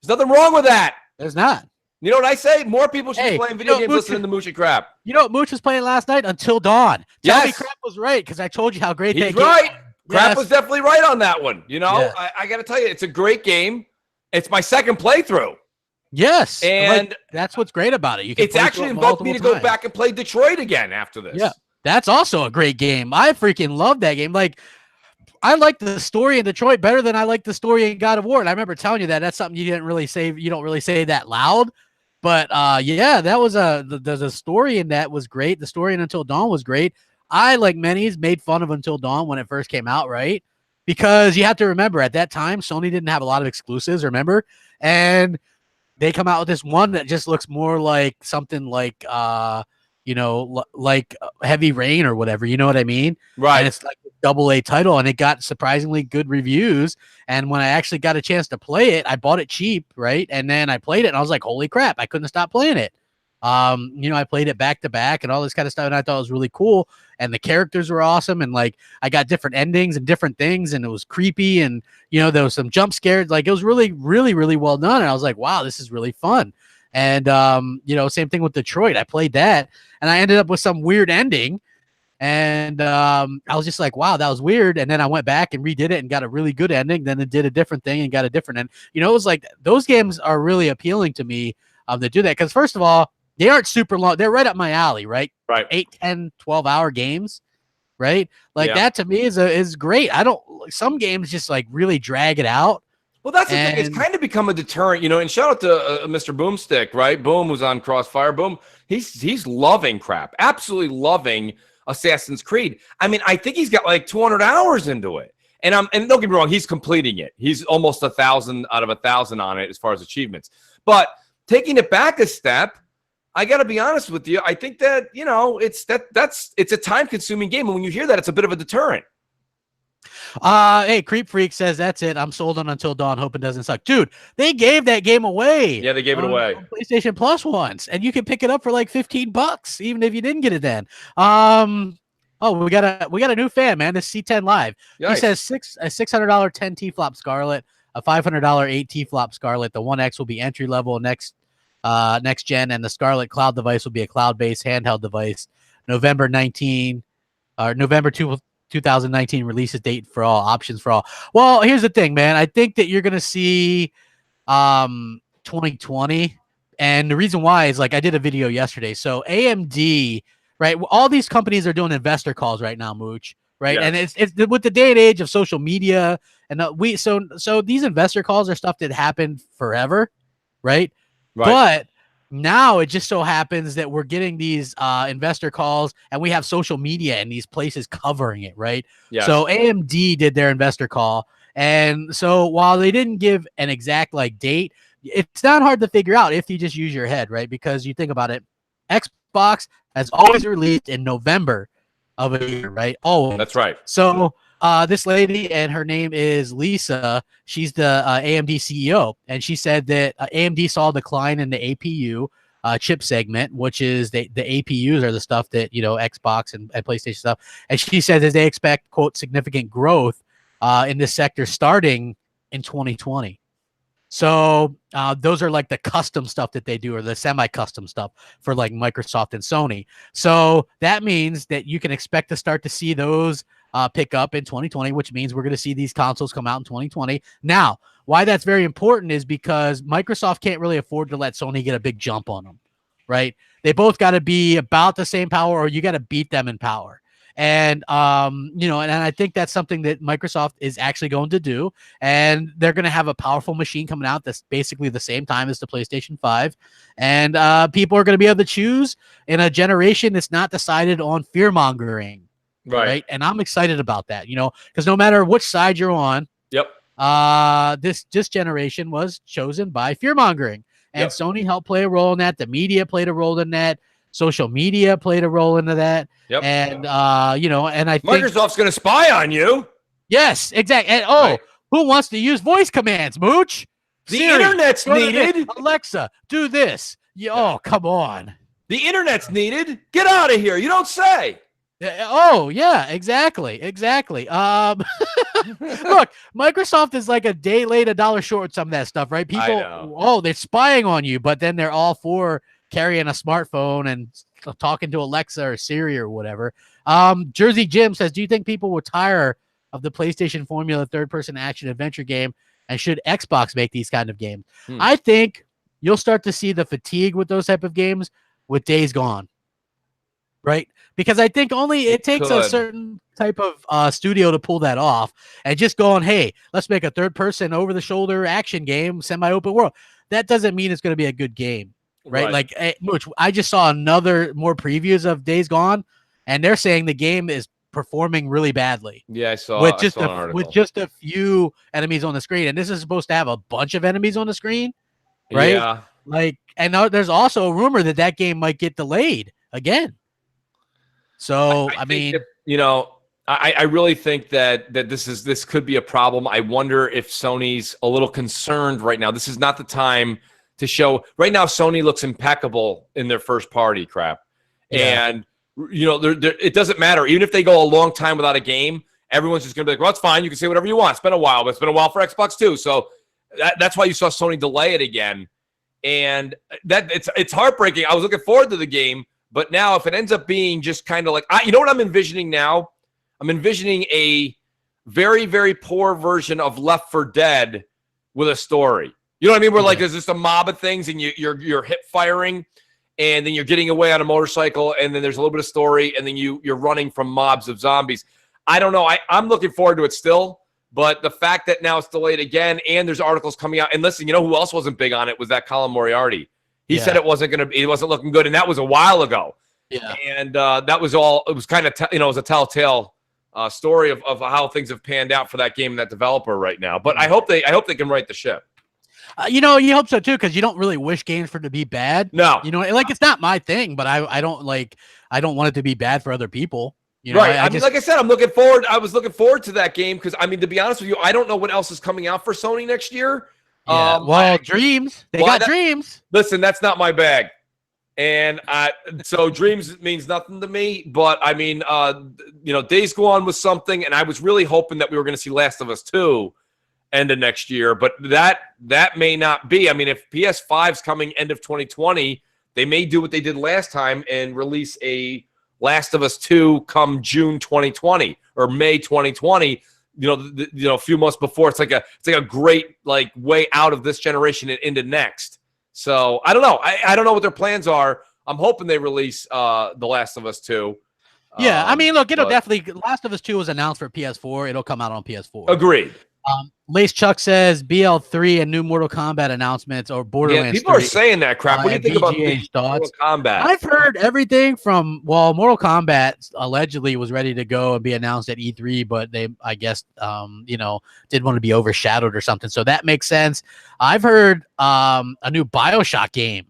there's nothing wrong with that. There's not. You know what I say? More people should be playing video games listening to Mooch and Crap. You know what Mooch was playing last night? Until Dawn. Yes. Tell me Crap was right, because I told you how great that game was. He's right. Crap was definitely right on that one. You know, Yes. I got to tell you, it's a great game. It's my second playthrough. Yes. And like, that's what's great about it. You can it's actually invoked me to go back and play Detroit again after this. Yeah. That's also a great game. I freaking love that game. Like, I like the story in Detroit better than I like the story in God of War. And I remember telling you that. That's something you didn't really say. You don't really say that loud. But yeah, that was the story in that was great. The story in Until Dawn was great. I, like many, made fun of Until Dawn when it first came out, right? Because you have to remember, at that time, Sony didn't have a lot of exclusives, remember? And they come out with this one that just looks more like something like, you know, like Heavy Rain or whatever. You know what I mean? Right. And it's like a AA title, and it got surprisingly good reviews. And when I actually got a chance to play it, I bought it cheap, right? And then I played it, and I was like, holy crap, I couldn't stop playing it. You know, I played it back to back and all this kind of stuff, and I thought it was really cool. And the characters were awesome, and like I got different endings and different things, and it was creepy, and you know, there was some jump scares. Like, it was really, really, really well done. And I was like, wow, this is really fun. And you know, same thing with Detroit. I played that, and I ended up with some weird ending. And I was just like, wow, that was weird. And then I went back and redid it and got a really good ending. Then it did a different thing and got a different end. You know, it was like those games are really appealing to me to do that. Because first of all, they aren't super long. They're right up my alley, right? Right. 8, 10, 12-hour games, right? Like that to me is great. Some games just like really drag it out. Well, that's the thing. It's kind of become a deterrent, you know, and shout out to Mr. Boomstick, right? Boom was on Crossfire. Boom. He's loving Crap. Absolutely loving Assassin's Creed. I mean, I think he's got like 200 hours into it. And don't get me wrong, he's completing it. He's almost 1,000 out of 1,000 on it as far as achievements. But taking it back a step, I got to be honest with you. I think that, you know, it's a time-consuming game. And when you hear that, it's a bit of a deterrent. Hey, Creep Freak says that's it. I'm sold on Until Dawn. Hope it doesn't suck. Dude, they gave that game away. Yeah, they gave it away. On PlayStation Plus once, and you can pick it up for like $15, even if you didn't get it then. Oh, we got a new fan, man. This C10 Live. Nice. He says a $600 10 T-flop Scarlett, a $500 8 T-flop Scarlett. The 1X will be entry level next gen, and the Scarlett cloud device will be a cloud-based handheld device. November 2019 release date for all, options for all. Well, here's the thing, man. I think that you're gonna see 2020, and the reason why is, like, I did a video yesterday. So AMD, right? All these companies are doing investor calls right now, Mooch, right? Yes. And it's with the day and age of social media, and so these investor calls are stuff that happened forever, right? But now it just so happens that we're getting these investor calls, and we have social media and these places covering it, right? Yes. So AMD did their investor call, and so while they didn't give an exact like date, it's not hard to figure out if you just use your head, right? Because you think about it, Xbox has always released in November of a year, right? Oh, that's right. So this lady, and her name is Lisa, she's the AMD CEO, and she said that AMD saw a decline in the APU chip segment, which is the APUs are the stuff that, you know, Xbox and PlayStation stuff. And she said that they expect, quote, significant growth in this sector starting in 2020. So those are like the custom stuff that they do, or the semi-custom stuff for like Microsoft and Sony. So that means that you can expect to start to see those pick up in 2020, which means we're going to see these consoles come out in 2020. Now, why that's very important is because Microsoft can't really afford to let Sony get a big jump on them, right? They both got to be about the same power, or you got to beat them in power. And and I think that's something that Microsoft is actually going to do. And they're going to have a powerful machine coming out that's basically the same time as the PlayStation 5. And people are going to be able to choose in a generation that's not decided on fear mongering. Right. And I'm excited about that, because no matter which side you're on, this generation was chosen by fear mongering, and Sony helped play a role in that. The media played a role in that. Social media played a role into that. And and I think Microsoft's going to spy on you. Yes, exactly. And who wants to use voice commands, Mooch? The internet's needed. Alexa, do this. Oh, come on. The internet's needed. Get out of here. You don't say. Oh, yeah, exactly. Look, Microsoft is like a day late, a dollar short with some of that stuff, right? People, they're spying on you, but then they're all for carrying a smartphone and talking to Alexa or Siri or whatever. Jersey Jim says, do you think people will tire of the PlayStation formula third-person action adventure game, and should Xbox make these kind of games? I think you'll start to see the fatigue with those type of games with Days Gone. Right? Because I think it takes a certain type of studio to pull that off, and just going, hey, let's make a third-person over-the-shoulder action game, semi-open world. That doesn't mean it's going to be a good game, right? Like, I just saw more previews of Days Gone, and they're saying the game is performing really badly. Yeah, I saw with just a few enemies on the screen, and this is supposed to have a bunch of enemies on the screen, right? Yeah. Like, and there's also a rumor that game might get delayed again. So I mean, I really think that this could be a problem. I wonder if Sony's a little concerned right now. This is not the time to show. Right now, Sony looks impeccable in their first party crap, and it doesn't matter. Even if they go a long time without a game, everyone's just gonna be like, "Well, it's fine. You can say whatever you want. It's been a while, but it's been a while for Xbox too." So that's why you saw Sony delay it again, and it's heartbreaking. I was looking forward to the game. But now, if it ends up being just kind of like, you know what I'm envisioning now? I'm envisioning a very, very poor version of Left 4 Dead with a story. You know what I mean? Where like there's just a mob of things, and you're hip firing, and then you're getting away on a motorcycle, and then there's a little bit of story, and then you're running from mobs of zombies. I don't know. I'm looking forward to it still, but the fact that now it's delayed again, and there's articles coming out, and listen, you know who else wasn't big on it was that Colin Moriarty. He said it wasn't looking good, and that was a while ago. Yeah, and that was all. It was kind of it was a telltale story of how things have panned out for that game and that developer right now. But I hope they can right the ship. You hope so too, because you don't really wish games for it to be bad. No, it's not my thing, but I don't want it to be bad for other people. Right. I mean, like I said, I was looking forward to that game because to be honest with you, I don't know what else is coming out for Sony next year. Yeah. Dreams. They got Dreams. Listen, that's not my bag. And so Dreams means nothing to me. But I mean, Days Gone was something, and I was really hoping that we were going to see Last of Us 2 end of next year. But that may not be. I mean, if PS5's coming end of 2020, they may do what they did last time and release a Last of Us 2 come June 2020 or May 2020. A few months before. It's like a great way out of this generation and into next. So I don't know. I don't know what their plans are. I'm hoping they release The Last of Us 2. Yeah, I mean, look, it'll definitely. Last of Us 2 was announced for PS4. It'll come out on PS4. Agreed. Lace Chuck says BL3 and new Mortal Kombat announcements or Borderlands. Yeah, people are saying that crap. What do you think about Mortal Kombat? I've heard everything from Mortal Kombat allegedly was ready to go and be announced at E3, but they, I guess, didn't want to be overshadowed or something. So that makes sense. I've heard a new BioShock game.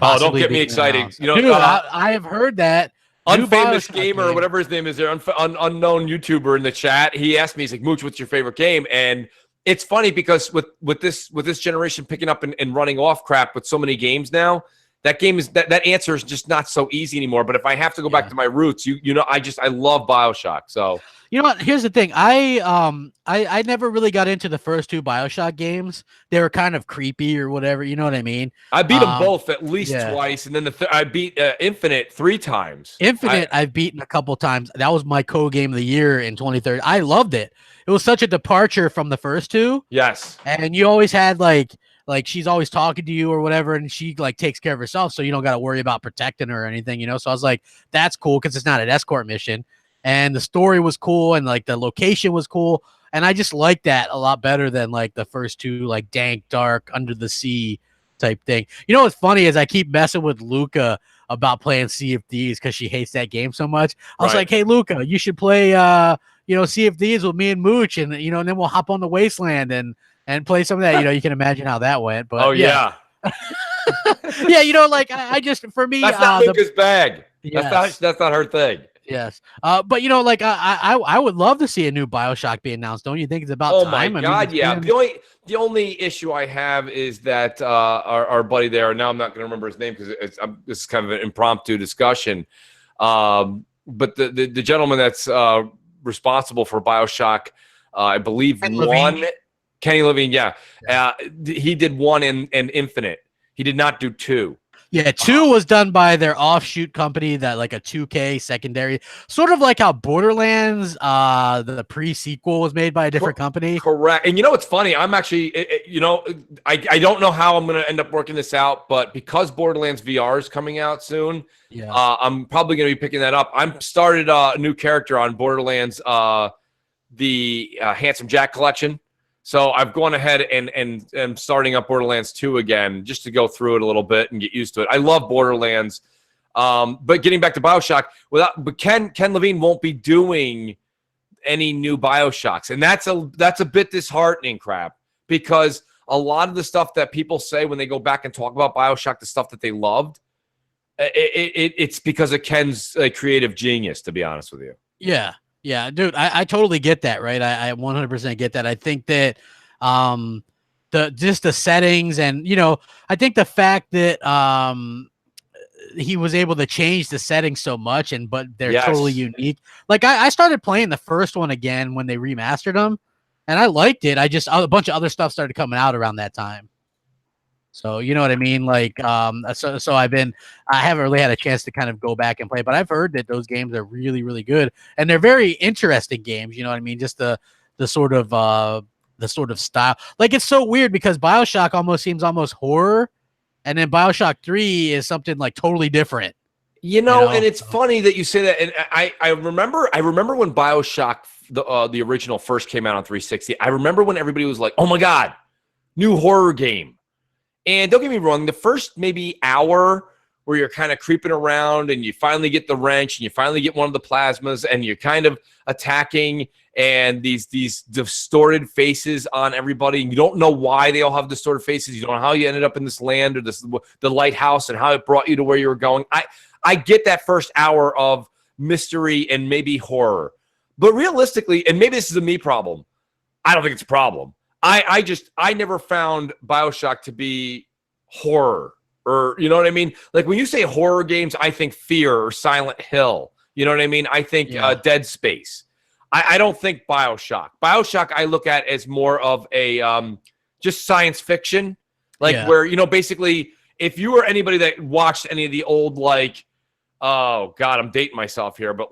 Oh, don't get me excited. Dude, I have heard that. Unfamous Gamer or whatever his name is, there, unknown YouTuber in the chat. He asked me, he's like, Mooch, what's your favorite game? And it's funny because with this generation picking up and running off crap with so many games now, that game is that answer is just not so easy anymore. But if I have to go back to my roots, I love BioShock. So you know what? Here's the thing. I never really got into the first two BioShock games. They were kind of creepy or whatever. You know what I mean? I beat them both at least twice, and then I beat Infinite 3 times. Infinite, I've beaten a couple times. That was my co-game of the year in 2013. I loved it. It was such a departure from the first two. Yes, and you always had like she's always talking to you or whatever, and she takes care of herself, so you don't got to worry about protecting her or anything, So I was like, that's cool because it's not an escort mission. and the story was cool, and like the location was cool, and I just like that a lot better than like the first two, like dank, dark, under the sea type thing. You know what's funny is I keep messing with Luca about playing Sea of Thieves because she hates that game so much. I was like, hey Luca, you should play Sea of Thieves with me and Mooch, and and then we'll hop on the Wasteland and play some of that. You can imagine how that went. But yeah. Like I just, for me, that's not Luca's bag. Yes. That's not her thing. Yes. But like I would love to see a new BioShock be announced. Don't you think it's about time? Oh my God, yeah. The only issue I have is that our buddy there, now I'm not going to remember his name because this is kind of an impromptu discussion. But the gentleman that's responsible for BioShock, I believe Kenny Levine, yeah. He did 1 and Infinite. He did not do 2. Yeah, 2 was done by their offshoot company, that like a 2K secondary, sort of like how Borderlands, the pre-sequel was made by a different company. Correct. And what's funny? I'm actually, I don't know how I'm going to end up working this out, but because Borderlands VR is coming out soon, I'm probably going to be picking that up. I'm started a new character on Borderlands, the Handsome Jack collection. So I've gone ahead and starting up Borderlands 2 again, just to go through it a little bit and get used to it. I love Borderlands, but getting back to BioShock, but Ken Levine won't be doing any new BioShocks, and that's a bit disheartening, crap, because a lot of the stuff that people say when they go back and talk about BioShock, the stuff that they loved, it's because of Ken's creative genius, to be honest with you. Yeah. Yeah, dude, I totally get that, right? I 100% get that. I think that the settings, and I think the fact that he was able to change the settings so much, but they're totally unique. Like I started playing the first one again when they remastered them, and I liked it. A bunch of other stuff started coming out around that time. So you know what I mean? Like, so I haven't really had a chance to kind of go back and play, but I've heard that those games are really, really good, and they're very interesting games. You know what I mean? Just the sort of style. Like, it's so weird because BioShock almost seems almost horror, and then BioShock 3 is something like totally different. And it's funny that you say that. And I remember when BioShock the original first came out on 360. I remember when everybody was like, "Oh my God, new horror game." And don't get me wrong, the first maybe hour where you're kind of creeping around and you finally get the wrench and you finally get one of the plasmas and you're kind of attacking, and these distorted faces on everybody, and you don't know why they all have distorted faces. You don't know how you ended up in this land or the lighthouse and how it brought you to where you were going. I get that first hour of mystery and maybe horror. But realistically, and maybe this is a me problem, I don't think it's a problem. I never found BioShock to be horror, or you know what I mean? Like when you say horror games, I think Fear or Silent Hill. You know what I mean? I think Dead Space. I don't think BioShock. BioShock I look at as more of a just science fiction, like where basically if you were anybody that watched any of the old oh God, I'm dating myself here, but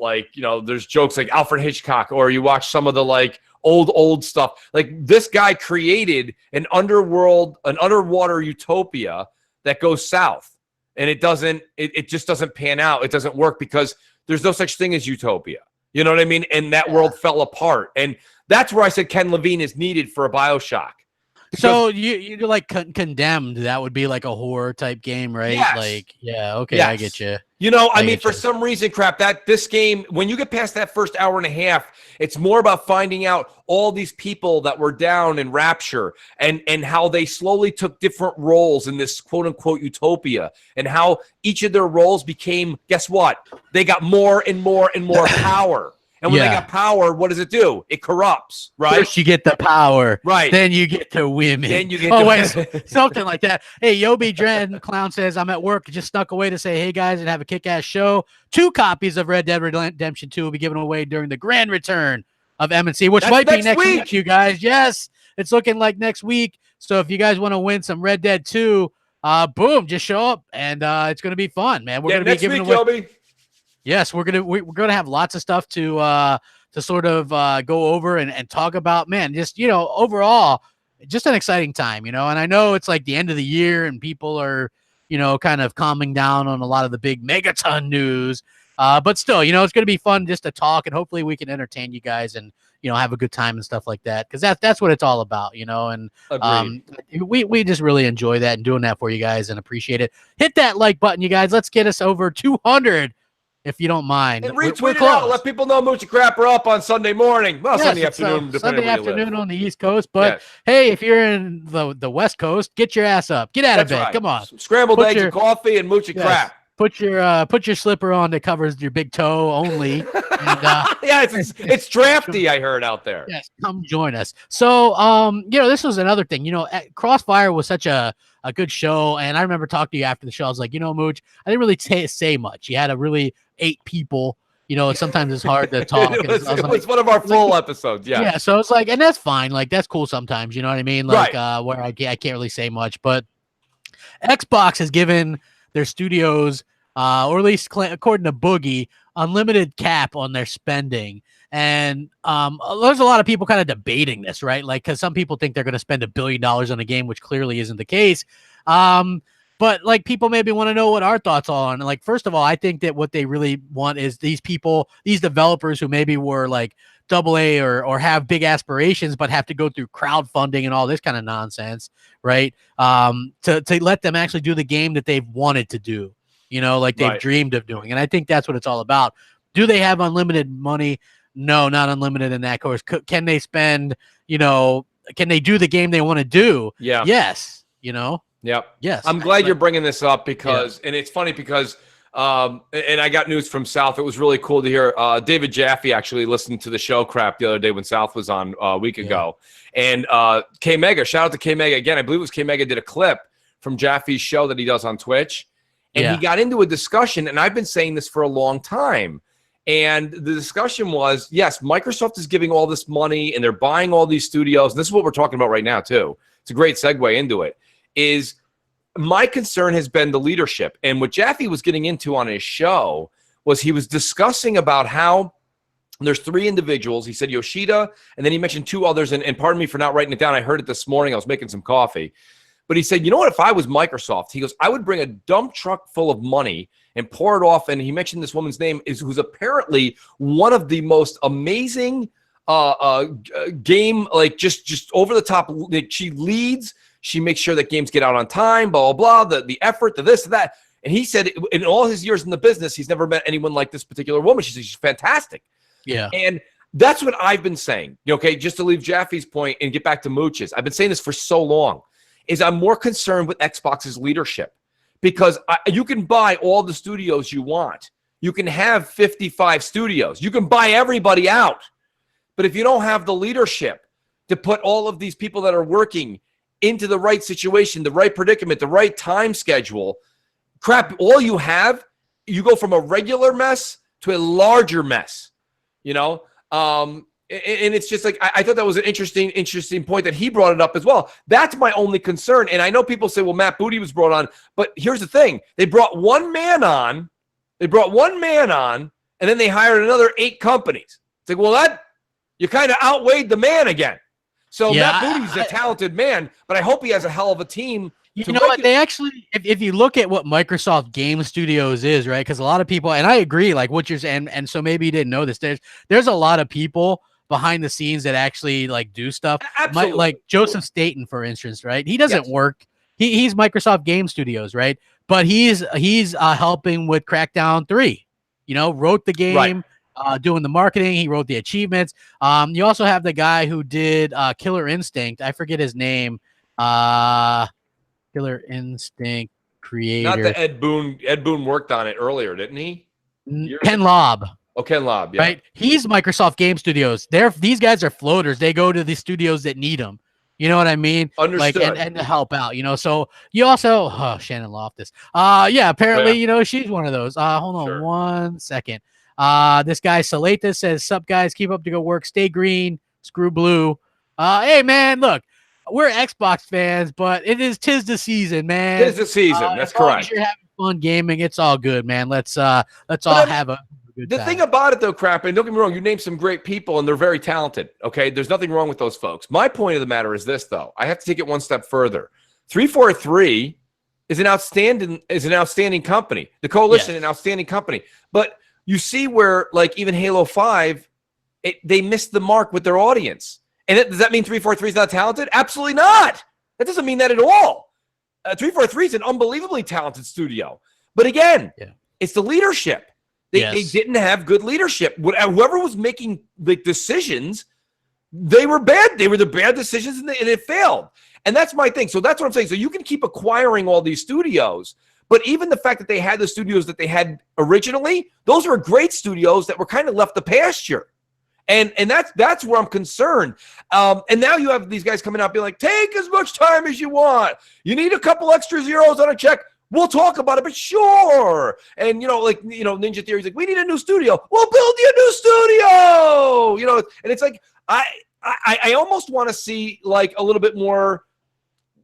there's jokes like Alfred Hitchcock, or you watch some of the old stuff. Like this guy created an underwater utopia that goes south, and it just doesn't pan out. It doesn't work because there's no such thing as utopia. You know what I mean? And that world fell apart. And that's where I said Ken Levine is needed for a BioShock. So you're like Condemned. That would be like a horror type game, right? Yes. Okay, yes. I get you. I mean, for some reason, this game, when you get past that first hour and a half, it's more about finding out all these people that were down in Rapture and how they slowly took different roles in this quote unquote utopia, and how each of their roles became, guess what? They got more and more and more power. And when they got power, what does it do? It corrupts, right? First you get the power, right? Then you get to women. Then you get something like that. Hey, Yobi Dren Clown says, I'm at work, just snuck away to say, hey guys, and have a kick-ass show. 2 copies of Red Dead Redemption 2 will be given away during the grand return of M&C, which might be next week, you guys. Yes, it's looking like next week. So if you guys want to win some Red Dead 2, boom, just show up, and it's going to be fun, man. We're going to be giving away. Yobi. Yes, we're gonna have lots of stuff to sort of go over and talk about. Man, just overall, just an exciting time, And I know it's like the end of the year and people are kind of calming down on a lot of the big megaton news. But still, it's going to be fun just to talk, and hopefully we can entertain you guys and have a good time and stuff like that, because that's what it's all about, and we just really enjoy that and doing that for you guys and appreciate it. Hit that like button, you guys. Let's get us over 200 if you don't mind. And retweet it out. Let people know MOH Crap are up on Sunday morning. Well, Sunday afternoon. Sunday afternoon on the East Coast. But hey, if you're in the West Coast, get your ass up. Get out of bed. Right. Come on. Some scrambled eggs and coffee and MOH Crap. Put your slipper on that covers your big toe only. And, yeah, it's drafty, I heard out there. Yes, come join us. So, this was another thing. Crossfire was such a good show, and I remember talking to you after the show. I was like, MOH, I didn't really say much. You had a really 8 people. Sometimes it's hard to talk. It was one of our full episodes. Yeah. Yeah. So it's like, and that's fine. Like, that's cool sometimes. You know what I mean? Like, where I can't really say much, but Xbox has given their studios, or at least according to Boogie, unlimited cap on their spending. And there's a lot of people kind of debating this, right? Like, because some people think they're going to spend $1 billion on a game, which clearly isn't the case. But like, people maybe want to know what our thoughts are on. And like, first of all, I think that what they really want is these developers who maybe were like AA or have big aspirations, but have to go through crowdfunding and all this kind of nonsense, right? To let them actually do the game that they've wanted to do, like they've dreamed of doing. And I think that's what it's all about. Do they have unlimited money? No, not unlimited in that course. Can they spend, can they do the game they want to do? Yeah. Yes. Yep. Yes. I'm glad you're bringing this up because, and it's funny because, and I got news from South. It was really cool to hear. David Jaffe actually listened to the show Crap the other day when South was on a week ago. And K Mega, shout out to K Mega again. I believe it was K Mega did a clip from Jaffe's show that he does on Twitch. And he got into a discussion, and I've been saying this for a long time. And the discussion was, yes, Microsoft is giving all this money and they're buying all these studios. And this is what we're talking about right now, too. It's a great segue into it. Is my concern has been the leadership. And what Jaffe was getting into on his show was he was discussing about how there's 3 individuals. He said Yoshida, and then he mentioned 2 others. And pardon me for not writing it down. I heard it this morning. I was making some coffee. But he said, you know what, if I was Microsoft, he goes, I would bring a dump truck full of money and pour it off. And he mentioned this woman's name, who's apparently one of the most amazing game, like just over the top. Like, she leads. She makes sure that games get out on time, blah, blah, blah, the effort, the this, that. And he said in all his years in the business, he's never met anyone like this particular woman. She's fantastic. Yeah. And that's what I've been saying. Okay, just to leave Jaffe's point and get back to MOH's. I've been saying this for so long. Is I'm more concerned with Xbox's leadership, because you can buy all the studios you want. You can have 55 studios. You can buy everybody out. But if you don't have the leadership to put all of these people that are working into the right situation, the right predicament, the right time schedule, crap, all you have, you go from a regular mess to a larger mess, and it's just like, I thought that was an interesting point that he brought it up as well. That's my only concern. And I know people say, well, Matt Booty was brought on, but here's the thing. They brought one man on, and then they hired another 8 companies. It's like, well, you kind of outweighed the man again. So Matt Booty's a talented man, but I hope he has a hell of a team. You know what? They actually, if you look at what Microsoft Game Studios is, right? Because a lot of people, and I agree, like what you're saying, and so maybe you didn't know this. There's a lot of people behind the scenes that actually like do stuff. Absolutely. Like Joseph Staten, for instance, right? He doesn't work. He's Microsoft Game Studios, right? But he's helping with Crackdown 3. Wrote the game, doing the marketing. He wrote the achievements. You also have the guy who did Killer Instinct. I forget his name. Killer Instinct creator. Not the Ed Boon. Ed Boon worked on it earlier, didn't he? Ken Lobb. Oh, Ken Lobb, yeah. Right? He's Microsoft Game Studios. These guys are floaters. They go to the studios that need them. You know what I mean? Understood. Like, and to help out, So you also, Shannon Loftus. Apparently, she's one of those. Hold on 1 second. This guy Saleta says, "Sup guys, keep up the good work. Stay green, screw blue." Hey man, look, we're Xbox fans, but tis the season, man. Tis the season. That's correct. You're having fun gaming. It's all good, man. Let's all have a good time. The thing about it though, Crap, and don't get me wrong, you named some great people and they're very talented. Okay, there's nothing wrong with those folks. My point of the matter is this, though. I have to take it one step further. 343 is an outstanding company. The Coalition, an outstanding company. But you see where like even Halo 5, they missed the mark with their audience. And does that mean 343 is not talented? Absolutely not. That doesn't mean that at all. 343 is an unbelievably talented studio. But again, it's the leadership. They didn't have good leadership. Whoever was making the decisions, they were bad. They were the bad decisions, and it failed. And that's my thing. So that's what I'm saying. So you can keep acquiring all these studios, but even the fact that they had the studios that they had originally, those were great studios that were kind of left the pasture. And that's where I'm concerned. And now you have these guys coming out being like, take as much time as you want. You need a couple extra zeros on a check. We'll talk about it, but sure. And, Ninja Theory's like, we need a new studio. We'll build you a new studio. And it's like, I almost want to see like a little bit more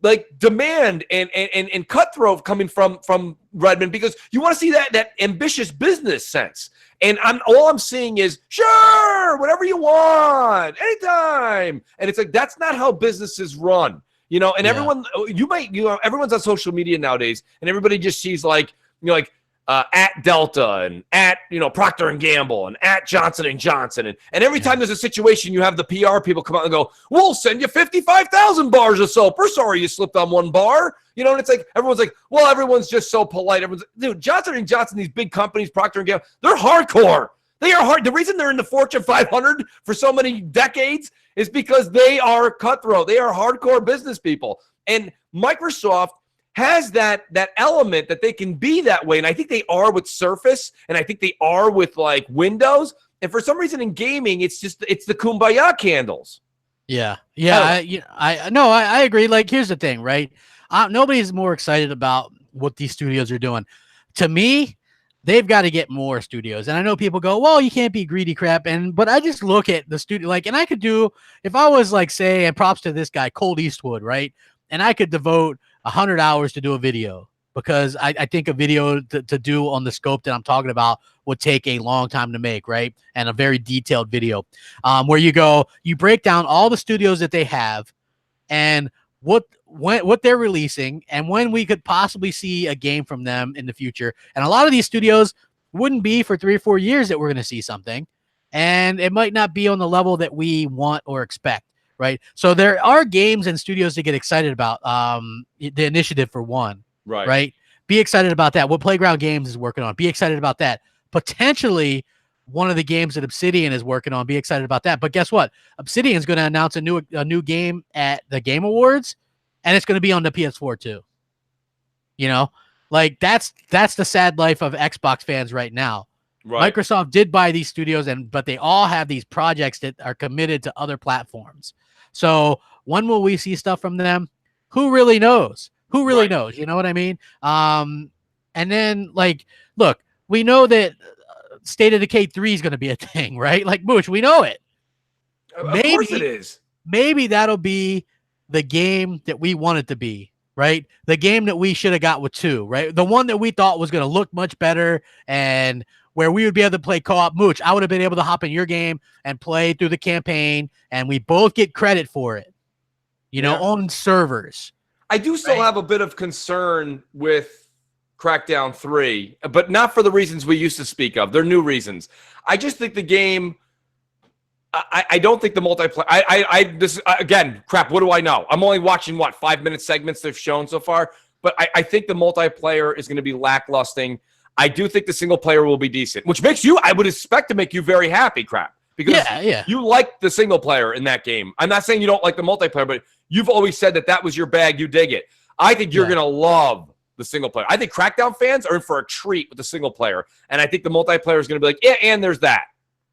like demand and cutthroat coming from Redmond, because you want to see that ambitious business sense. And all I'm seeing is, sure, whatever you want, anytime. And it's like, that's not how businesses run, and everyone's on social media nowadays, and everybody just sees like, at Delta and at, Procter & Gamble and at Johnson & Johnson. And every time there's a situation, you have the PR people come out and go, we'll send you 55,000 bars of soap. We're sorry you slipped on one bar. And it's like, everyone's like, well, everyone's just so polite. Dude, Johnson & Johnson, these big companies, Procter & Gamble, they're hardcore. They are hard. The reason they're in the Fortune 500 for so many decades is because they are cutthroat. They are hardcore business people. And Microsoft has that element that they can be that way. And I think they are with Surface, and I think they are with like Windows. And for some reason in gaming, it's the Kumbaya candles. Yeah. I agree. Like, here's the thing, right? Nobody's more excited about what these studios are doing. To me, they've got to get more studios. And I know people go, well, you can't be greedy, crap. But I just look at the studio, like, and I could do, if I was like, say, and props to this guy, Colt Eastwood, right? And I could devote 100 hours to do a video, because I think a video to do on the scope that I'm talking about would take a long time to make, right? And a very detailed video where you break down all the studios that they have and what they're releasing and when we could possibly see a game from them in the future. And a lot of these studios wouldn't be for 3 or 4 years that we're going to see something, and it might not be on the level that we want or expect. Right. So there are games and studios to get excited about. The Initiative, for one. Right. Be excited about that. What Playground Games is working on. Be excited about that. Potentially one of the games that Obsidian is working on. Be excited about that. But guess what? Obsidian is going to announce a new game at the Game Awards, and it's going to be on the PS4 too. Like that's the sad life of Xbox fans right now. Right. Microsoft did buy these studios, but they all have these projects that are committed to other platforms. So when will we see stuff from them? Who really knows? Who really knows? You know what I mean? And then, like, look, we know that State of Decay 3 is going to be a thing, right? Like, Mooch, we know it. Of course it is. Maybe that'll be the game that we want it to be, right? The game that we should have got with 2, right? The one that we thought was going to look much better and where we would be able to play co-op. Mooch, I would have been able to hop in your game and play through the campaign, and we both get credit for it, on servers. I do still have a bit of concern with Crackdown 3, but not for the reasons we used to speak of. They're new reasons. I just think the game, I don't think the multiplayer, again, crap, what do I know? I'm only watching, 5-minute segments they've shown so far, but I think the multiplayer is going to be lacklusting. I do think the single player will be decent, which makes you, I would expect to make you very happy, crap. Because you like the single player in that game. I'm not saying you don't like the multiplayer, but you've always said that was your bag. You dig it. I think you're going to love the single player. I think Crackdown fans are in for a treat with the single player. And I think the multiplayer is going to be like, and there's that.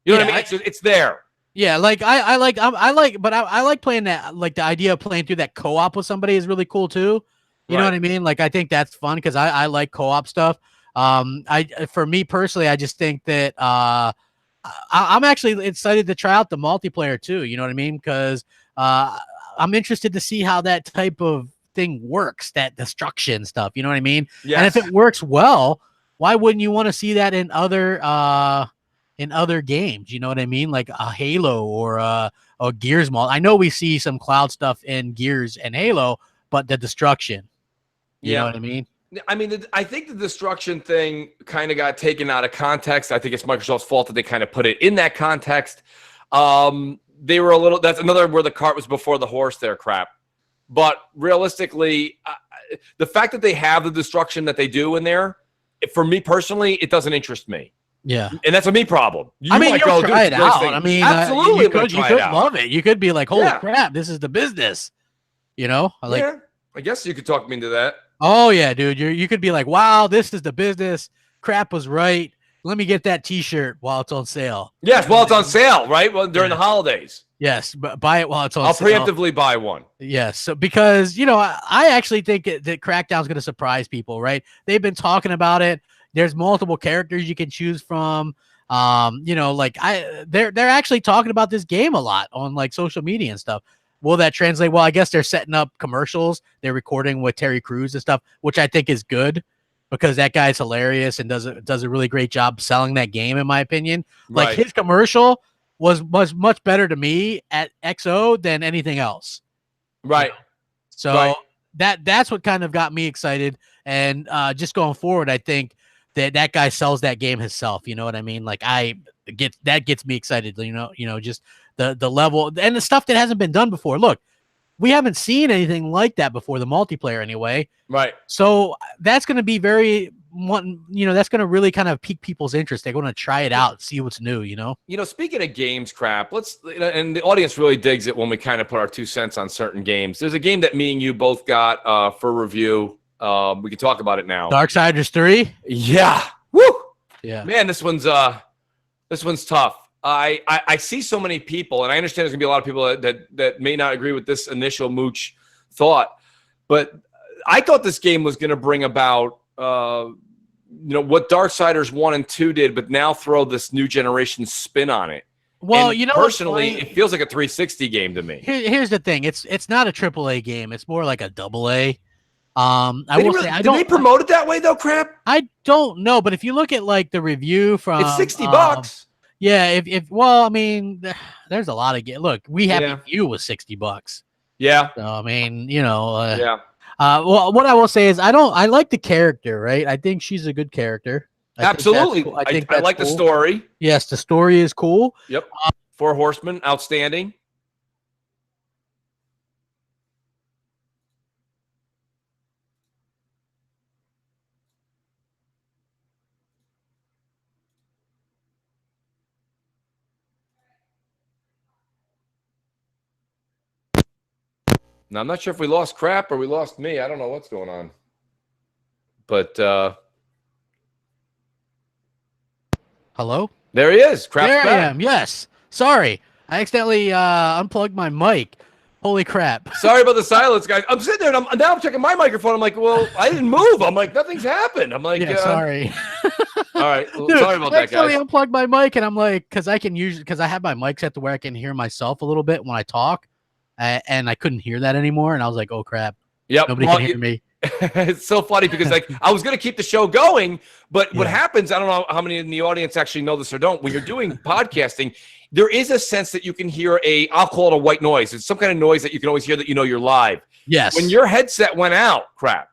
You know what I mean? It's there. Yeah, like I like playing that. Like the idea of playing through that co-op with somebody is really cool too. You know what I mean? Like I think that's fun because I like co-op stuff. For me personally, I just think that I'm actually excited to try out the multiplayer too. You know what I mean? Because I'm interested to see how that type of thing works, that destruction stuff. You know what I mean? Yes. And if it works well, why wouldn't you want to see that in other games? You know what I mean? Like a Halo or a Gears mod. I know we see some cloud stuff in Gears and Halo, but the destruction. You know what I mean? I mean, I think the destruction thing kind of got taken out of context. I think it's Microsoft's fault that they kind of put it in that context. They were a little. That's another where the cart was before the horse. There, crap. But realistically, the fact that they have the destruction that they do in there, for me personally, it doesn't interest me. Yeah, and that's a me problem. I mean, you'll try it out. I mean, absolutely, you could love it. You could be like, "Holy crap, this is the business." You know, like, yeah, I guess you could talk me into that. Oh yeah, dude. You could be like, "Wow, this is the business. Crap was right. Let me get that T-shirt while it's on sale." Yes, while it's on sale, right? Well, during the holidays. Yes, but buy it while it's on sale. I'll preemptively buy one. Yes, so because I actually think that Crackdown's going to surprise people. Right? They've been talking about it. There's multiple characters you can choose from. Like they're actually talking about this game a lot on like social media and stuff. Will that translate? Well, I guess they're setting up commercials. They're recording with Terry Crews and stuff, which I think is good because that guy's hilarious and does a really great job selling that game, in my opinion. Like his commercial was much better to me at XO than anything else. Right. So that's what kind of got me excited. And just going forward, I think that guy sells that game himself. You know what I mean? Like that gets me excited. Just the level and the stuff that hasn't been done before. Look, we haven't seen anything like that before, the multiplayer anyway. Right. So that's going to be that's going to really kind of pique people's interest. They're going to try it out, see what's new, Speaking of games, crap, and the audience really digs it when we kind of put our 2 cents on certain games. There's a game that me and you both got for review. We can talk about it now. Darksiders 3? Yeah. Woo! Yeah. Man, this one's tough. I see so many people, and I understand there's gonna be a lot of people that may not agree with this initial mooch thought, but I thought this game was gonna bring about what Darksiders 1 and 2 did, but now throw this new generation spin on it. Well, and personally, it feels like a 360 game to me. Here's the thing: it's not a AAA game; it's more like a AA. Did they promote it that way though? Crap. I don't know, but if you look at like the review from, it's $60. Yeah, there's a lot of look. We Happy Few was $60. Yeah. So I mean, yeah. Well, what I will say is I like the character, right? I think she's a good character. Absolutely. I like the story. Yes, the story is cool. Yep. 4 Horsemen, outstanding. Now, I'm not sure if we lost crap or we lost me. I don't know what's going on. But hello? There he is. Crap's there back. I am. Yes. Sorry. I accidentally unplugged my mic. Holy crap. Sorry about the silence, guys. I'm sitting there and I'm checking my microphone. I'm like, well, I didn't move. I'm like, nothing's happened. I'm like, sorry. All right. Well, sorry about that, guys. I unplugged my mic and I'm like, because I have my mic set to where I can hear myself a little bit when I talk. And I couldn't hear that anymore. And I was like, oh, crap. Yep. Nobody can hear me. It's so funny because I was going to keep the show going, but what happens, I don't know how many in the audience actually know this or don't. When you're doing podcasting, there is a sense that you can hear I'll call it a white noise. It's some kind of noise that you can always hear that you're live. Yes. When your headset went out, crap,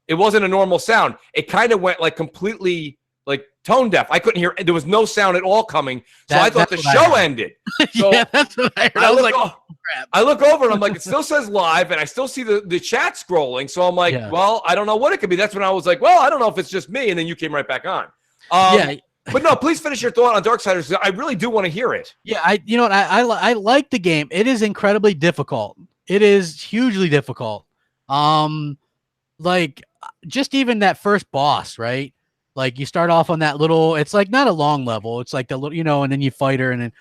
it wasn't a normal sound. It kind of went like completely like tone deaf. I couldn't hear. There was no sound at all coming. So I thought the show ended. So yeah, that's what I heard. I was like, oh, crap. I look over and I'm like, it still says live, and I still see the chat scrolling. So I'm like, well, I don't know what it could be. That's when I was like, well, I don't know if it's just me. And then you came right back on. But no, please finish your thought on Darksiders. I really do want to hear it. Yeah, I like the game. It is incredibly difficult. It is hugely difficult. Like just even that first boss, right? Like you start off on that little, it's like not a long level. It's like the little, and then you fight her, and then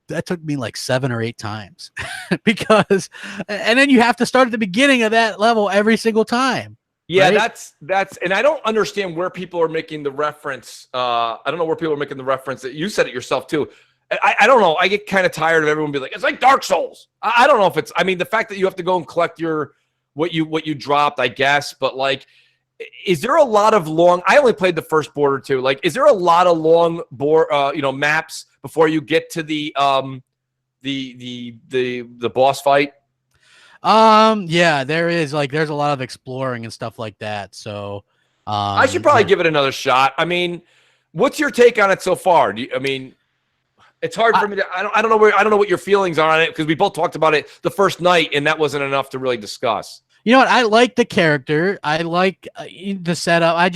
that took me like 7 or 8 times and then you have to start at the beginning of that level every single time. Yeah, right? that's, and I don't understand where people are making the reference. I don't know where people are making the reference that you said it yourself too. I don't know. I get kind of tired of everyone being like, it's like Dark Souls. I don't know if it's, the fact that you have to go and collect what you dropped, I guess, but like, is there a lot of long? I only played the first Border 2. Like, is there a lot of long maps before you get to the boss fight? Yeah, there is there's a lot of exploring and stuff like that. So, I should probably give it another shot. I mean, what's your take on it so far? I mean, it's hard for me to. I don't know what your feelings are on it because we both talked about it the first night, and that wasn't enough to really discuss. You know what? I like the character. I like the setup.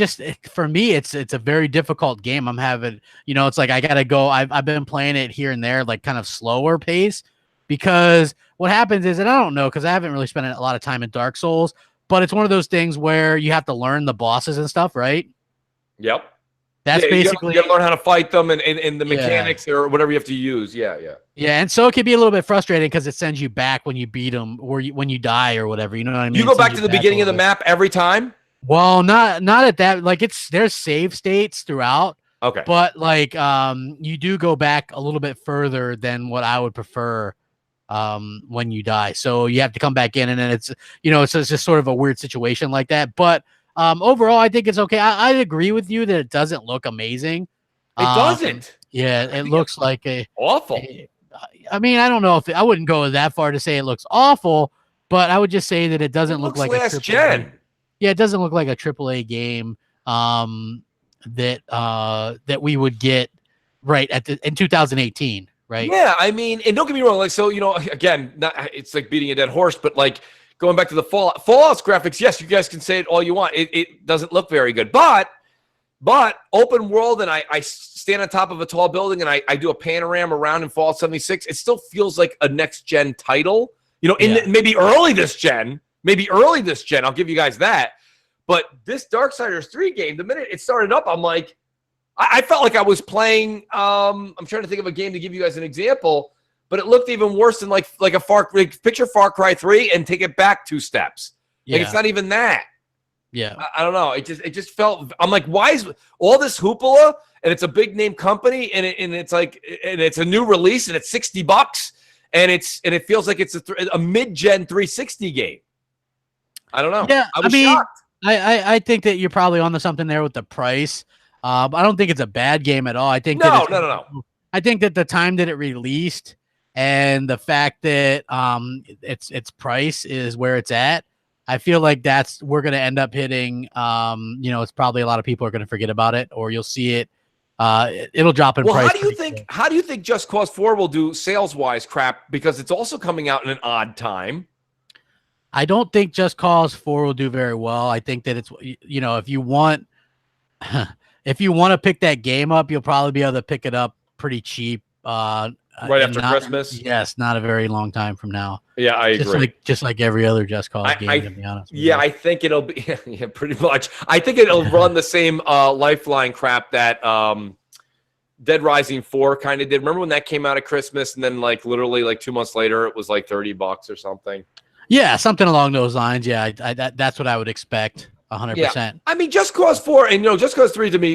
For me, it's a very difficult game. I'm having, it's like I gotta go. I've been playing it here and there, like kind of slower pace, because what happens is, and I don't know, because I haven't really spent a lot of time in Dark Souls, but it's one of those things where you have to learn the bosses and stuff, right? Yep. That's basically you gotta learn how to fight them and the mechanics or whatever you have to use. Yeah. And so it can be a little bit frustrating because it sends you back when you beat them or when you die or whatever. You know what I mean? You go back to the beginning of the map every time. Well, not at that. There's save states throughout. Okay. But you do go back a little bit further than what I would prefer when you die. So you have to come back in, and then it's just sort of a weird situation like that. But overall, I think it's okay. I agree with you that it doesn't look amazing. It doesn't. Yeah, it looks like awful. I mean, I don't know if I wouldn't go that far to say it looks awful, but I would just say that it doesn't look like last gen. Yeah, it doesn't look like a AAA game that we would get right in 2018, right? Yeah, I mean, and don't get me wrong, again, it's like beating a dead horse, but going back to the Fallout's graphics, yes, you guys can say it all you want. It doesn't look very good, but open world, and I stand on top of a tall building and I do a panorama around in Fallout 76. It still feels like a next gen title, maybe early this gen. I'll give you guys that. But this Darksiders 3 game, the minute it started up, I'm like, I felt like I was playing. I'm trying to think of a game to give you guys an example, but it looked even worse than like picture Far Cry 3 and take it back 2 steps. Yeah. It's not even that. Yeah, I don't know. It just felt. I'm like, why is all this hoopla? And it's a big name company, and it's a new release, and it's $60, and it feels like it's a mid-gen 360 game. I don't know. Yeah, I was shocked. I think that you're probably onto something there with the price. I don't think it's a bad game at all. I think no. I think that the time that it released and the fact that its price is where it's at, I feel like we're going to end up hitting, it's probably a lot of people are going to forget about it, or you'll see it. It'll drop in price. How do you think Just Cause 4 will do sales-wise, crap? Because it's also coming out in an odd time. I don't think Just Cause 4 will do very well. I think that it's, if you want to pick that game up, you'll probably be able to pick it up pretty cheap. Right after Christmas? Yes, not a very long time from now. Yeah, I agree. Just like every other Just Cause game, to be honest. Yeah, I think it'll be pretty much. I think it'll run the same Lifeline crap that Dead Rising 4 kind of did. Remember when that came out at Christmas, and then literally 2 months later, it was like $30 or something? Yeah, something along those lines. Yeah, that's what I would expect. 100%. Yeah. I mean, Just Cause 4 and Just Cause 3 to me,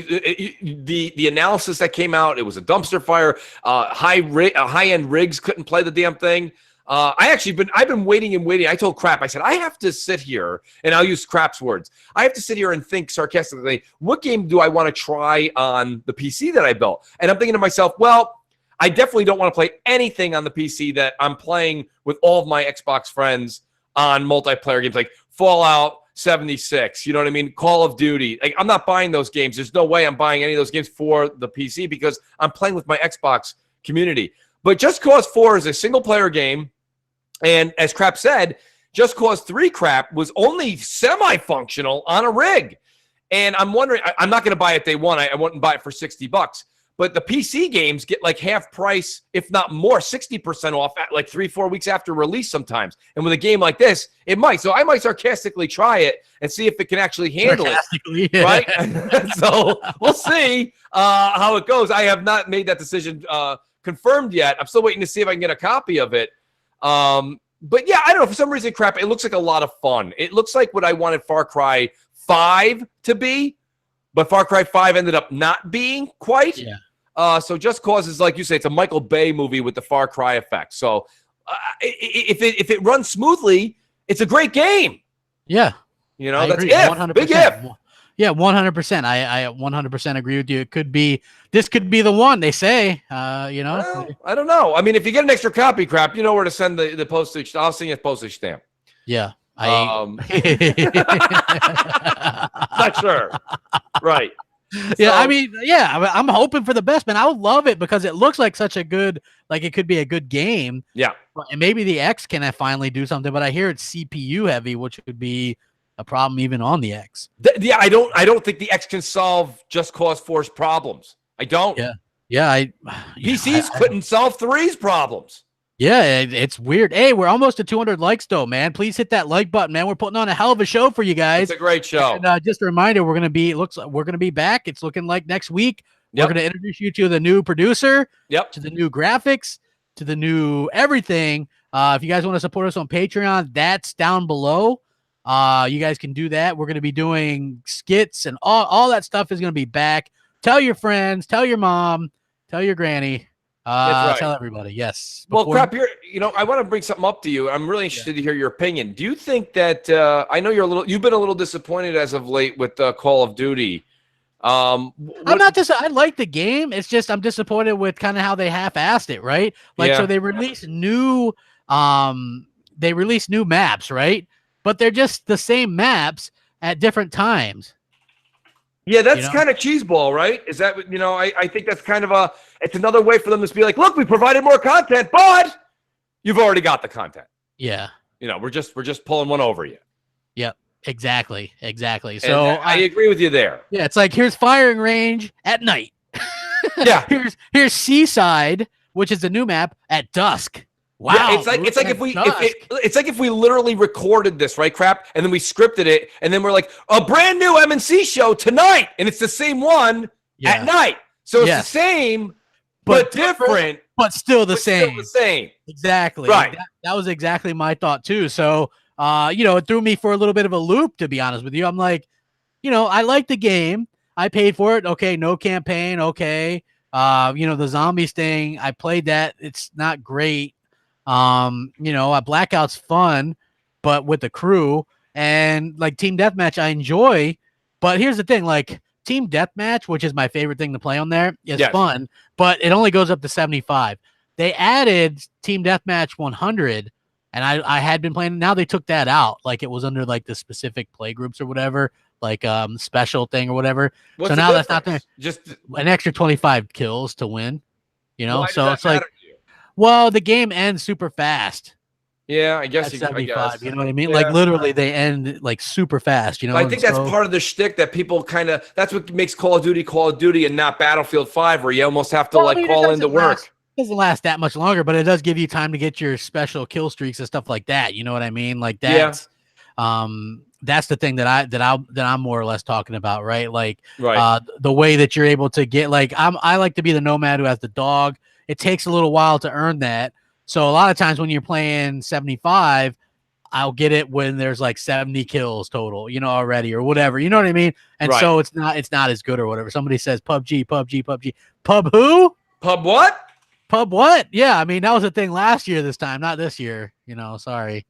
the analysis that came out, it was a dumpster fire. High-end rigs couldn't play the damn thing. I've been waiting and waiting. I told Crap, I said, I have to sit here, and I'll use Crap's words. I have to sit here and think sarcastically, what game do I want to try on the PC that I built? And I'm thinking to myself, well, I definitely don't want to play anything on the PC that I'm playing with all of my Xbox friends on multiplayer games like Fallout 76, you know what I mean? Call of Duty. I'm not buying those games. There's no way I'm buying any of those games for the PC because I'm playing with my Xbox community. But Just Cause 4 is a single-player game, and as Crap said, Just Cause 3 Crap was only semi-functional on a rig. And I'm wondering, I'm not going to buy it day one. I wouldn't buy it for $60. But the PC games get half price, if not more, 60% off at 3-4 weeks after release sometimes. And with a game like this, it might. So I might sarcastically try it and see if it can actually handle it. Yeah. Right? So we'll see how it goes. I have not made that decision confirmed yet. I'm still waiting to see if I can get a copy of it. But yeah, I don't know. For some reason, Crap, it looks like a lot of fun. It looks like what I wanted Far Cry 5 to be. But Far Cry 5 ended up not being quite. Yeah. So Just Cause is, like you say, it's a Michael Bay movie with the Far Cry effect. So if it runs smoothly, it's a great game. Yeah. That's agree. 100%. Big if. Yeah, 100%. I 100% agree with you. This could be the one, they say, you know. Well, I don't know. I mean, if you get an extra copy, Crap, you know where to send the postage. I'll send you a postage stamp. Yeah. Not sure. Right. Yeah, So, I mean, yeah, I'm hoping for the best, man. I would love it because it looks like such a good, like it could be a good game. yeah. And maybe the X can finally do something, but I hear it's CPU heavy, which would be a problem even on the X. Yeah, I don't think the X can solve Just Cause 4's problems. I don't. Yeah. PCs couldn't solve 3's problems. Yeah, it's weird. Hey, we're almost to 200 likes though, man. Please hit that like button, man. We're putting on a hell of a show for you guys. It's a great show. And, just a reminder, we're gonna be back. It's looking like next week. We're gonna introduce you to the new producer. Yep. To the new graphics, to the new everything. If you guys want to support us on Patreon, that's down below. You guys can do that. We're gonna be doing skits and all that stuff is gonna be back. Tell your friends, tell your mom, tell your granny. That's right. Tell everybody. Yes. Well, Crap, here, I want to bring something up to you. I'm really interested to hear your opinion. Do you think that I know you've been a little disappointed as of late with Call of Duty. I'm not I like the game. It's just I'm disappointed with kind of how they half-assed it, right? Like so they release new maps, right? But they're just the same maps at different times. Yeah, that's kind of cheeseball, right? Is that, I think that's kind of it's another way for them to be like, look, we provided more content, but you've already got the content. Yeah. We're just pulling one over you. Yep. Exactly. So I agree with you there. Yeah. It's like, here's firing range at night. Yeah. Here's Seaside, which is the new map at dusk. Wow. Yeah, it's like if we literally recorded this, right, Crap, and then we scripted it, and then we're like, a brand new M&C show tonight, and it's the same one at night. So it's the same, but different, but still the same. Still the same. Exactly. Right. That was exactly my thought too. So, it threw me for a little bit of a loop, to be honest with you. I'm like, I like the game. I paid for it. Okay. No campaign. Okay. The zombies thing, I played that. It's not great. A Blackout's fun, but with the crew, and like Team Deathmatch I enjoy, but here's the thing, like Team Deathmatch, which is my favorite thing to play on there, is fun, but it only goes up to 75. They added Team Deathmatch 100, and I had been playing. Now they took that out, like it was under like the specific play groups or whatever, like special thing or whatever. So now that's not there. Just an extra 25 kills to win, so it's like, well, the game ends super fast. Yeah, I guess. 75, you know what I mean? Yeah. Like literally, they end like super fast. I think that's part of the shtick that people that's what makes Call of Duty and not Battlefield 5, where you almost have to call into work. It doesn't last that much longer, but it does give you time to get your special kill streaks and stuff like that. You know what I mean? Like that's that's the thing that I'm more or less talking about, right? Like the way that you're able to get, like I like to be the nomad who has the dog. It takes a little while to earn that. So a lot of times when you're playing 75, I'll get it when there's like 70 kills total, already or whatever. You know what I mean? And so it's not as good or whatever. Somebody says PUBG. Pub who? Pub what? Pub what? Yeah, I mean that was a thing last year this time, not this year. Sorry.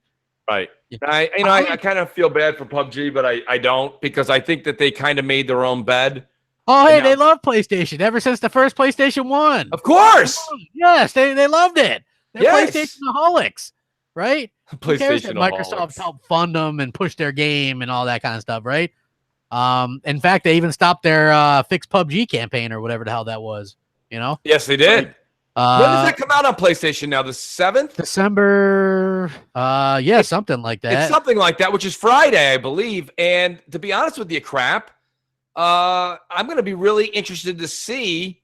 Right. I kind of feel bad for PUBG, but I don't, because I think that they kind of made their own bed. Oh, hey, they love PlayStation ever since the first PlayStation 1. Of course. Yes, they loved it. They're PlayStation-aholics, right? PlayStation-aholics. Microsoft helped fund them and push their game and all that kind of stuff, right? In fact, they even stopped their Fix PUBG campaign or whatever the hell that was, Yes, they did. When does that come out on PlayStation now? The 7th? December. Something like that. It's something like that, which is Friday, I believe. And to be honest with you, Crap, I'm going to be really interested to see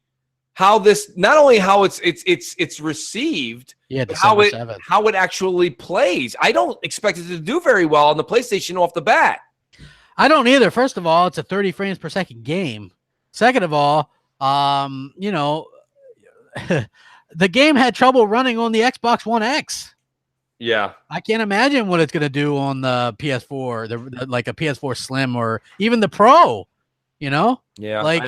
how this, not only how it's received, but how it actually plays. I don't expect it to do very well on the PlayStation off the bat. I don't either. First of all, it's a 30 frames per second game. Second of all, the game had trouble running on the Xbox One X. Yeah. I can't imagine what it's going to do on the PS4, like a PS4 Slim or even the Pro, Yeah. Like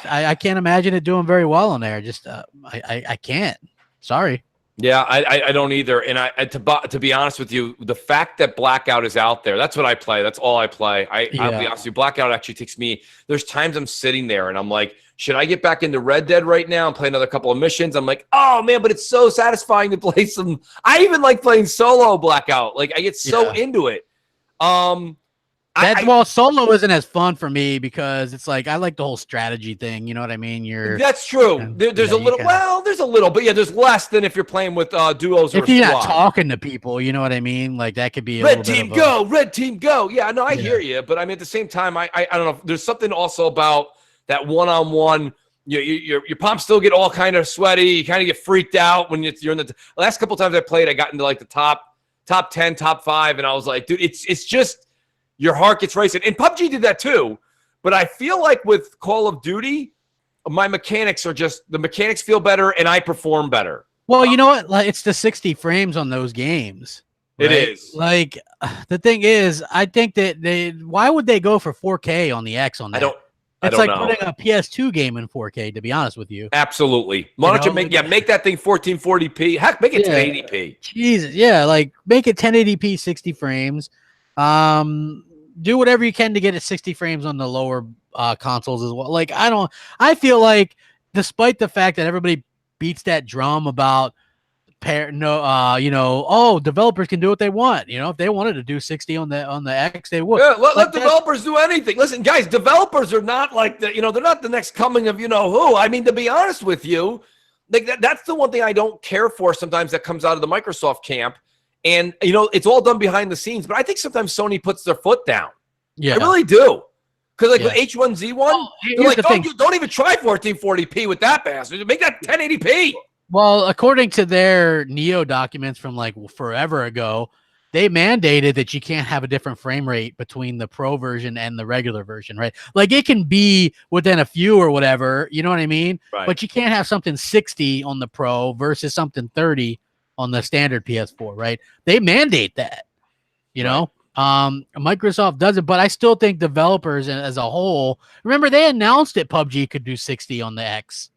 I can't imagine it doing very well on there. Just, I can't. Sorry. Yeah, I don't either. And to be honest with you, the fact that Blackout is out there, that's what I play. That's all I play. I'll be honest with you, Blackout actually takes me, there's times I'm sitting there and I'm like, should I get back into Red Dead right now and play another couple of missions? I'm like, oh man, but it's so satisfying to play some. I even like playing solo Blackout. Like I get so into it. Well, solo isn't as fun for me because it's like I like the whole strategy thing. You know what I mean? That's true. There's a little. Well, there's a little, but yeah, there's less than if you're playing with duos or if you're not talking to people. You know what I mean? Like that could be a red team go, red team go. Yeah, no, I hear you, but I mean at the same time, I don't know. There's something also about that one-on-one. Your palms still get all kind of sweaty. You kind of get freaked out when you're in the last couple times I played. I got into like the top 10, top 5, and I was like, dude, it's just. Your heart gets racing. And PUBG did that too. But I feel like with Call of Duty, my mechanics are the mechanics feel better and I perform better. Well, you know what? Like, it's the 60 frames on those games. Right? It is. Like, the thing is, I think that why would they go for 4K on the X on that? It's like putting a PS2 game in 4K, to be honest with you. Absolutely. Why don't you make that thing 1440p? Heck, make it 1080p. Jesus, yeah, like make it 1080p, 60 frames. Do whatever you can to get it 60 frames on the lower consoles as well. Like I feel like despite the fact that everybody beats that drum about developers can do what they want. You know, if they wanted to do 60 on the X, they would. Yeah, let developers do anything. Listen, guys, developers are not like they're not the next coming of who. I mean, to be honest with you, like that's the one thing I don't care for sometimes that comes out of the Microsoft camp. And, it's all done behind the scenes. But I think sometimes Sony puts their foot down. Yeah. I really do. Because, with H1Z1, they're like, don't even try 1440p with that bastard. Make that 1080p. Well, according to their Neo documents from, like, forever ago, they mandated that you can't have a different frame rate between the Pro version and the regular version, right? Like, it can be within a few or whatever, you know what I mean? Right. But you can't have something 60 on the Pro versus something 30 on the standard PS4, right? They mandate that, Microsoft does it, but I still think developers as a whole, remember they announced it PUBG could do 60 on the X,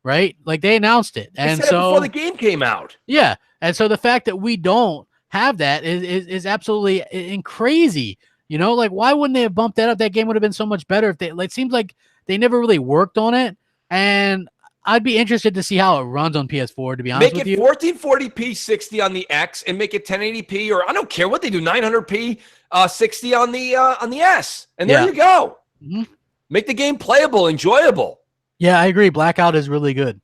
right? Like they announced it. And so before the game came out. Yeah. And so the fact that we don't have that is absolutely crazy. Like why wouldn't they have bumped that up? That game would have been so much better if it seems like they never really worked on it. And I'd be interested to see how it runs on PS4, to be honest with you. Make it 1440p 60 on the X and make it 1080p, or I don't care what they do, 900p 60 on the S. And there you go. Mm-hmm. Make the game playable, enjoyable. Yeah, I agree. Blackout is really good.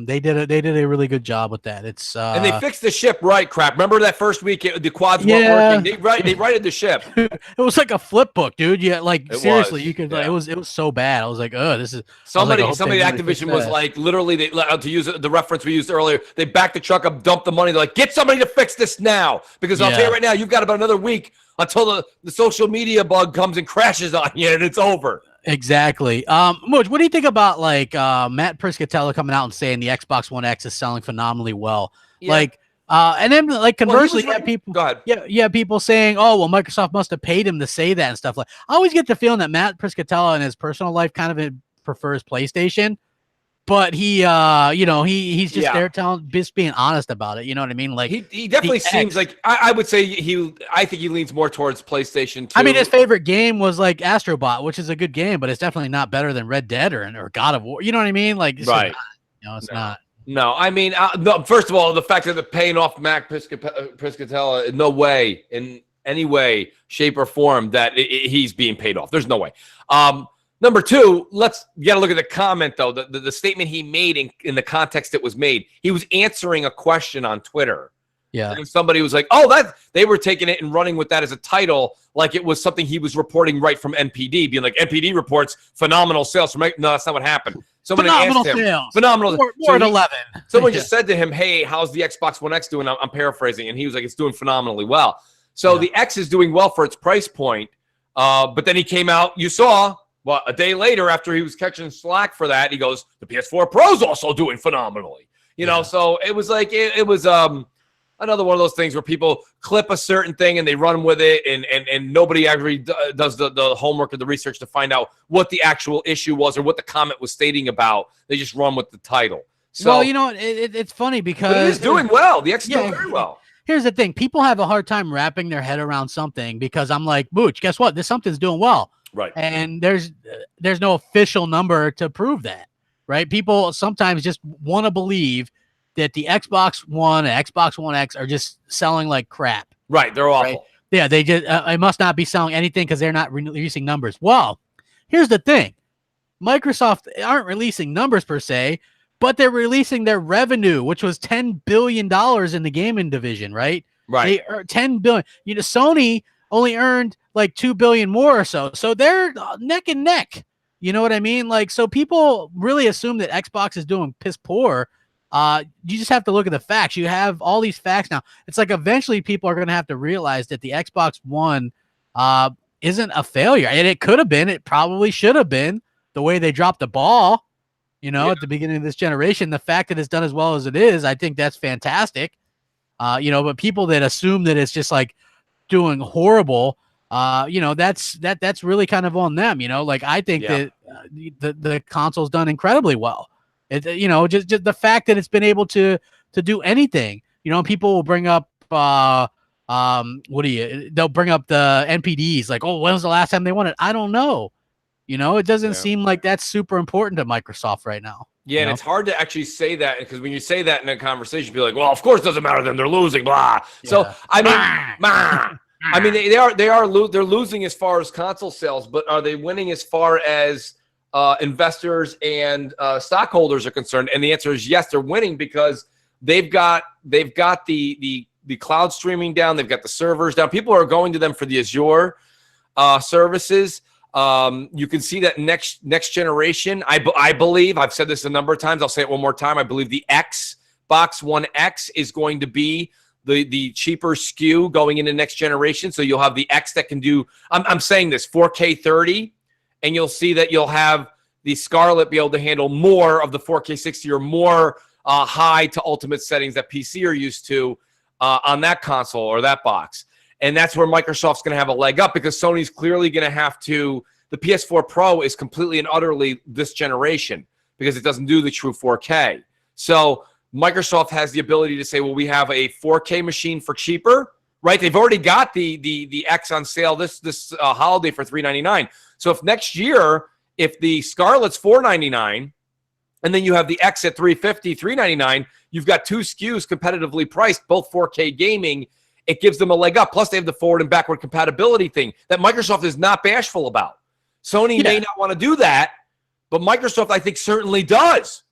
They did a really good job with that. It's and they fixed the ship right. Crap. Remember that first week the quads weren't working. They righted the ship. It was like a flip book, dude. Yeah, like seriously, you could. It was so bad. I was like, oh, this is somebody. Somebody at Activision was like, literally, they to use the reference we used earlier. They backed the truck up, dumped the money. They're like, get somebody to fix this now, because I'll tell you right now, you've got about another week until the social media bug comes and crashes on you, and it's over. Exactly. Mooch, what do you think about like Matt Piscatella coming out and saying the Xbox One X is selling phenomenally well? Yeah. Like, and then like conversely, people, people saying, oh, well, Microsoft must have paid him to say that and stuff. Like, I always get the feeling that Matt Piscatella in his personal life kind of prefers PlayStation, but he, he's just there just being honest about it. You know what I mean? Like he definitely seems like I would say I think he leans more towards PlayStation 2. I mean, his favorite game was like Astrobot, which is a good game, but it's definitely not better than Red Dead or God of War. You know what I mean? Like, it's right? It's not. No, I mean, no, first of all, the fact that they're paying off Matt Piscatella in no way, in any way, shape, or form that he's being paid off. There's no way. Number two, you got to look at the comment, though, the statement he made in the context it was made. He was answering a question on Twitter. Yeah. And somebody was like, oh, they were taking it and running with that as a title, like it was something he was reporting right from NPD, being like, NPD reports phenomenal sales. No, that's not what happened. Somebody phenomenal asked him. Sales. Phenomenal. More at 11. Someone just said to him, hey, how's the Xbox One X doing? I'm paraphrasing. And he was like, it's doing phenomenally well. So the X is doing well for its price point. But then he came out, you saw, well, a day later after he was catching slack for that, he goes, the PS4 Pro's also doing phenomenally. You know, so it was like, it was another one of those things where people clip a certain thing and they run with it, and nobody actually does the homework or the research to find out what the actual issue was or what the comment was stating about. They just run with the title. So, well, you know, it's funny because but it is doing well. The X is doing Yeah. very well. Here's the thing. People have a hard time wrapping their head around something because I'm like, Mooch, guess what? This something's doing well. Right. And there's no official number to prove that, right? People sometimes just want to believe that the Xbox One and Xbox One X are just selling like crap. Right. They're awful. Right? Yeah, they just it must not be selling anything because they're not releasing numbers. Well, here's the thing. Microsoft aren't releasing numbers per se, but they're releasing their revenue, which was $10 billion in the gaming division, right? Right. They earned $10 billion. You know, Sony only earned like $2 billion more or so. So they're neck and neck. You know what I mean? Like, so people really assume that Xbox is doing piss poor. You just have to look at the facts. You have all these facts now. It's like eventually people are going to have to realize that the Xbox One isn't a failure. And it could have been. It probably should have been the way they dropped the ball. You know, at the beginning of this generation, the fact that it's done as well as it is, I think that's fantastic. You know, but people that assume that it's just like doing horrible, you know, that's really kind of on them. You know, like I think that the console's done incredibly well. It, you know, just the fact that it's been able to do anything. You know, people will bring up they'll bring up the NPDs like, oh, when was the last time they won it? I don't know. You know, it doesn't seem like that's super important to Microsoft right now. Yeah, and it's hard to actually say that because when you say that in a conversation, be like, well, of course it doesn't matter to them. They're losing, blah. Yeah. So, I mean, they're losing as far as console sales, but are they winning as far as investors and stockholders are concerned? And the answer is yes, they're winning because they've got the cloud streaming down. They've got the servers down. People are going to them for the Azure services. You can see that next generation. I believe I've said this a number of times. I'll say it one more time. I believe the Xbox One X is going to be the cheaper SKU going into next generation. So you'll have the X that can do. I'm saying this 4K 30, and you'll see that you'll have the Scarlett be able to handle more of the 4K 60 or more high to ultimate settings that PC are used to on that console or that box. And that's where Microsoft's going to have a leg up because Sony's clearly going to have to. The PS4 Pro is completely and utterly this generation because it doesn't do the true 4K. So Microsoft has the ability to say, well, we have a 4K machine for cheaper, right? They've already got the X on sale this holiday for $399. So if next year, if the Scarlett's $499, and then you have the X at $350, $399, you've got two SKUs competitively priced, both 4K gaming. It gives them a leg up. Plus, they have the forward and backward compatibility thing that Microsoft is not bashful about. Sony may not want to do that, but Microsoft, I think, certainly does.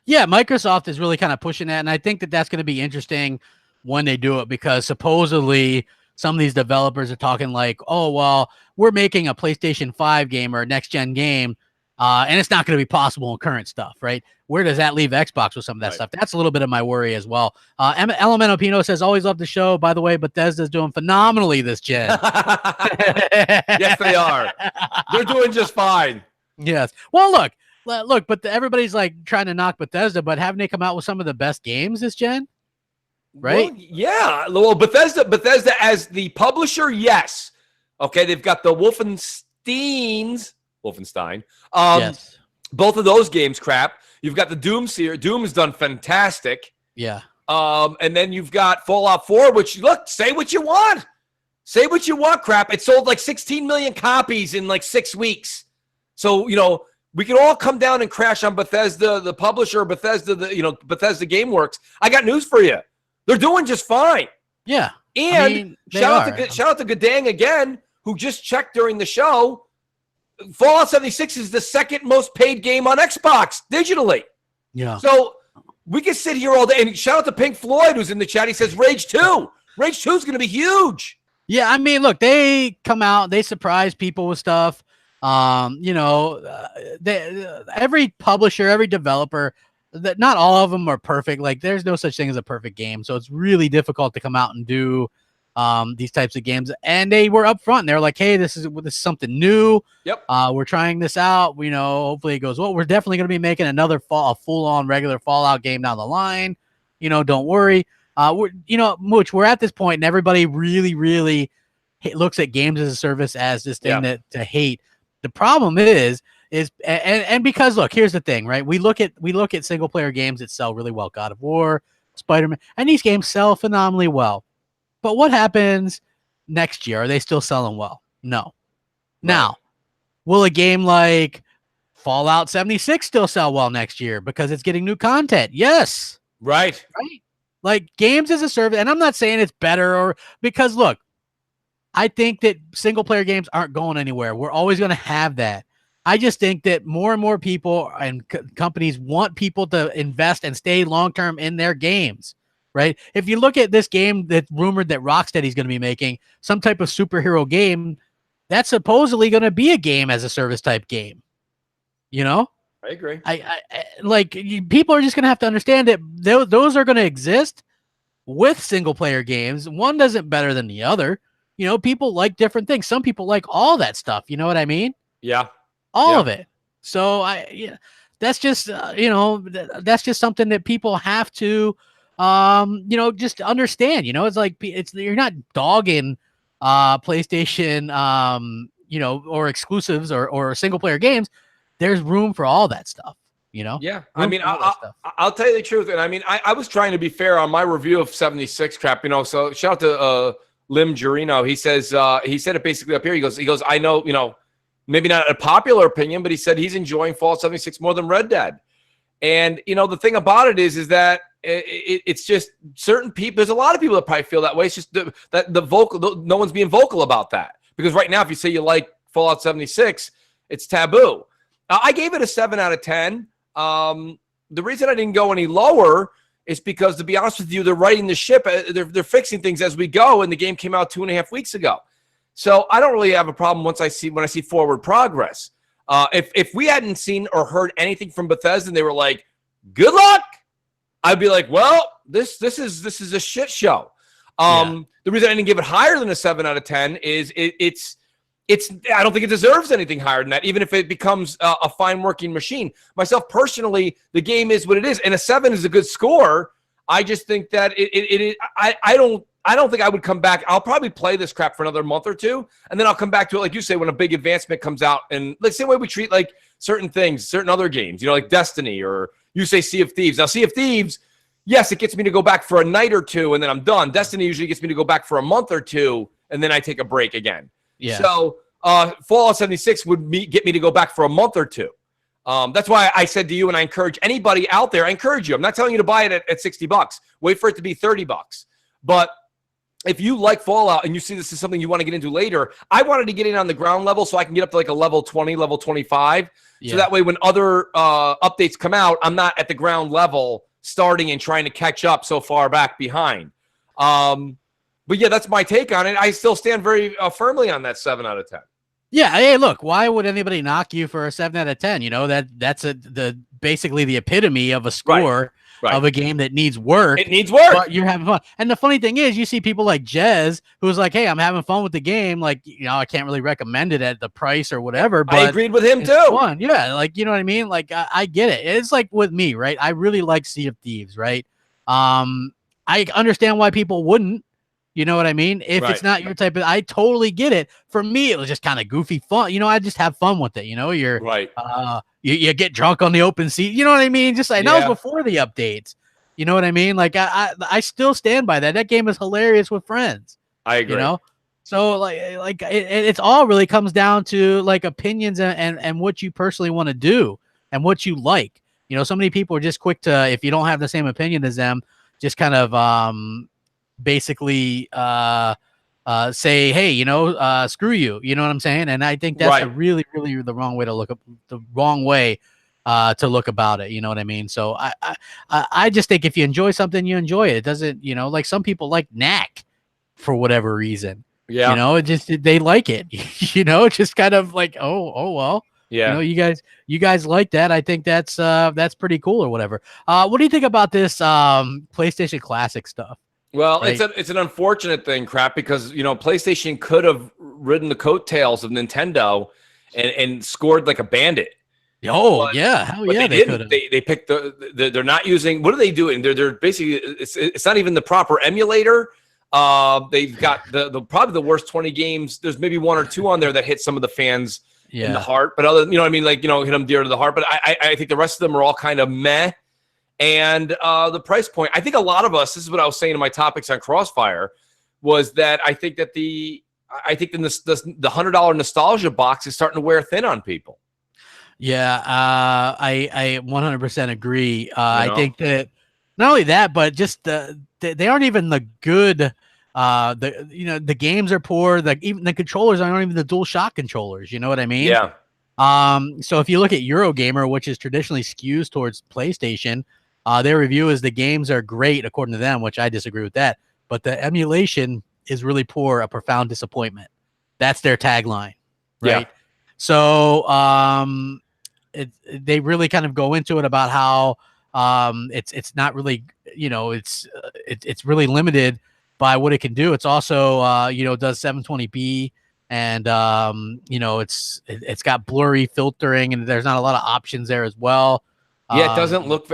Yeah, Microsoft is really kind of pushing that, and I think that that's going to be interesting when they do it because supposedly some of these developers are talking like, oh, well, we're making a PlayStation 5 game or a next-gen game, and it's not going to be possible in current stuff, right? Where does that leave Xbox with some of that stuff? That's a little bit of my worry as well. Elemental Pino says, always love the show. By the way, Bethesda's doing phenomenally this gen. Yes, they are. They're doing just fine. Yes. Well, look, but everybody's like trying to knock Bethesda, but haven't they come out with some of the best games this gen? Right? Well, yeah. Well, Bethesda as the publisher, yes. Okay, they've got the Wolfenstein. Yes. Both of those games, crap. You've got the Doom series. Doom has done fantastic. Yeah. And then you've got Fallout 4, which, look, say what you want. Say what you want, crap. It sold like 16 million copies in like 6 weeks. So, you know, we can all come down and crash on Bethesda, the publisher, Bethesda GameWorks. I got news for you. They're doing just fine. Yeah. And shout out to Gadang again, who just checked during the show. Fallout 76 is the second most paid game on Xbox digitally. Yeah. So we can sit here all day. And shout out to Pink Floyd, who's in the chat. He says Rage 2. Rage 2 is going to be huge. Yeah, I mean, look, they come out, they surprise people with stuff. You know, every publisher, every developer, that not all of them are perfect. Like, there's no such thing as a perfect game. So it's really difficult to come out and do these types of games. And they were upfront. They're like, hey, this is something new. Yep. We're trying this out. You know, hopefully it goes well. We're definitely going to be making a full-on regular Fallout game down the line. You know, don't worry. Mooch, we're at this point, and everybody really, really looks at games as a service as this thing to hate. The problem is and because look, here's the thing, right? We look at single player games that sell really well, God of War, Spider-Man, and these games sell phenomenally well. But what happens next year? Are they still selling well? No. Right. Now, will a game like Fallout 76 still sell well next year because it's getting new content? Yes. Right. Like games as a service, and I'm not saying it's better or because look, I think that single player games aren't going anywhere. We're always going to have that. I just think that more and more people and companies want people to invest and stay long-term in their games, right? If you look at this game that's rumored that Rocksteady's going to be making, some type of superhero game, that's supposedly going to be a game as a service type game. You know? I agree. People are just going to have to understand that those are going to exist with single player games. One doesn't better than the other. You know, people like different things. Some people like all that stuff. You know what I mean? Yeah. All of it. So that's just, that's just something that people have to, just understand, it's like, you're not dogging, PlayStation, or exclusives or single player games. There's room for all that stuff, Yeah. I mean, I'll tell you the truth. And I mean, I was trying to be fair on my review of 76 crap, so shout out to, Lim Jurino. He says, he said it basically up here. He goes, I know, maybe not a popular opinion, but he said he's enjoying Fallout 76 more than Red Dead. And, the thing about it is that it's just certain people, there's a lot of people that probably feel that way. It's just no one's being vocal about that. Because right now, if you say you like Fallout 76, it's taboo. I gave it a 7 out of 10. The reason I didn't go any lower is because, to be honest with you, they're righting the ship. They're fixing things as we go, and the game came out 2.5 weeks ago. So I don't really have a problem when I see forward progress. If we hadn't seen or heard anything from Bethesda and they were like, "Good luck," I'd be like, "Well, this is a shit show." The reason I didn't give it higher than a 7 out of 10 is it's I don't think it deserves anything higher than that, even if it becomes a fine working machine. Myself personally, the game is what it is, and a 7 is a good score. I just think that I don't think I would come back. I'll probably play this crap for another month or two, and then I'll come back to it, like you say, when a big advancement comes out. And like the same way we treat like certain things, certain other games, like Destiny, or you say Sea of Thieves. Now, Sea of Thieves, yes, it gets me to go back for a night or two, and then I'm done. Destiny usually gets me to go back for a month or two, and then I take a break again. Yeah. So Fallout 76 would get me to go back for a month or two. That's why I said to you, and I encourage anybody out there, I encourage you. I'm not telling you to buy it at $60. Wait for it to be $30. But if you like Fallout and you see this is something you want to get into later, I wanted to get in on the ground level so I can get up to like a level 20, level 25. Yeah. So that way when other updates come out, I'm not at the ground level starting and trying to catch up so far back behind. But yeah, that's my take on it. I still stand very firmly on that 7 out of 10. Yeah. Hey, look, why would anybody knock you for a 7 out of 10? That's basically the epitome of a score of a game that needs work. It needs work. But you're having fun. And the funny thing is, you see people like Jez, who's like, "Hey, I'm having fun with the game. Like, I can't really recommend it at the price or whatever." But I agreed with him too. Fun. Yeah, like you know what I mean. Like I get it. It's like with me, right? I really like Sea of Thieves, right? I understand why people wouldn't. You know what I mean? If it's not your type of, I totally get it. For me, it was just kind of goofy fun. I just have fun with it. You're right. You get drunk on the open sea. You know what I mean? Just like that was before the updates. You know what I mean? Like I still stand by that. That game is hilarious with friends. I agree. So it's all really comes down to like opinions and what you personally want to do and what you like. So many people are just quick to, if you don't have the same opinion as them, just kind of basically say, hey, screw you. You know what I'm saying? And I think that's a really, really the wrong way to look about it. You know what I mean? So I just think if you enjoy something, you enjoy it. It doesn't, like some people like Knack for whatever reason. Yeah. It just, they like it, just kind of like, oh, well, yeah. You guys like that. I think that's pretty cool or whatever. What do you think about this PlayStation Classic stuff? Well, it's an unfortunate thing, crap, because PlayStation could have ridden the coattails of Nintendo and scored like a bandit. Oh, but, yeah, hell yeah, they didn't. They picked they're not using. What are they doing? They're basically it's not even the proper emulator. They've got the probably the worst 20 games. There's maybe 1 or 2 on there that hit some of the fans' in the heart. But other, you know what I mean? Like, you know, hit them dear to the heart. But I think the rest of them are all kind of meh. And the price point, I think a lot of us, this is what I was saying in my topics on Crossfire, was that I think that the $100 nostalgia box is starting to wear thin on people. Yeah, I 100% agree. I think that not only that, but just they aren't even the good. The games are poor. Even the controllers aren't even the DualShock controllers. You know what I mean? Yeah. So if you look at Eurogamer, which is traditionally skews towards PlayStation, their review is the games are great according to them, which I disagree with that. But the emulation is really poor, a profound disappointment. That's their tagline, right? Yeah. So they really kind of go into it about how it's not really, you know, it's really limited by what it can do. It's also you know, does 720p, and you know, it's got blurry filtering, and there's not a lot of options there as well. Yeah,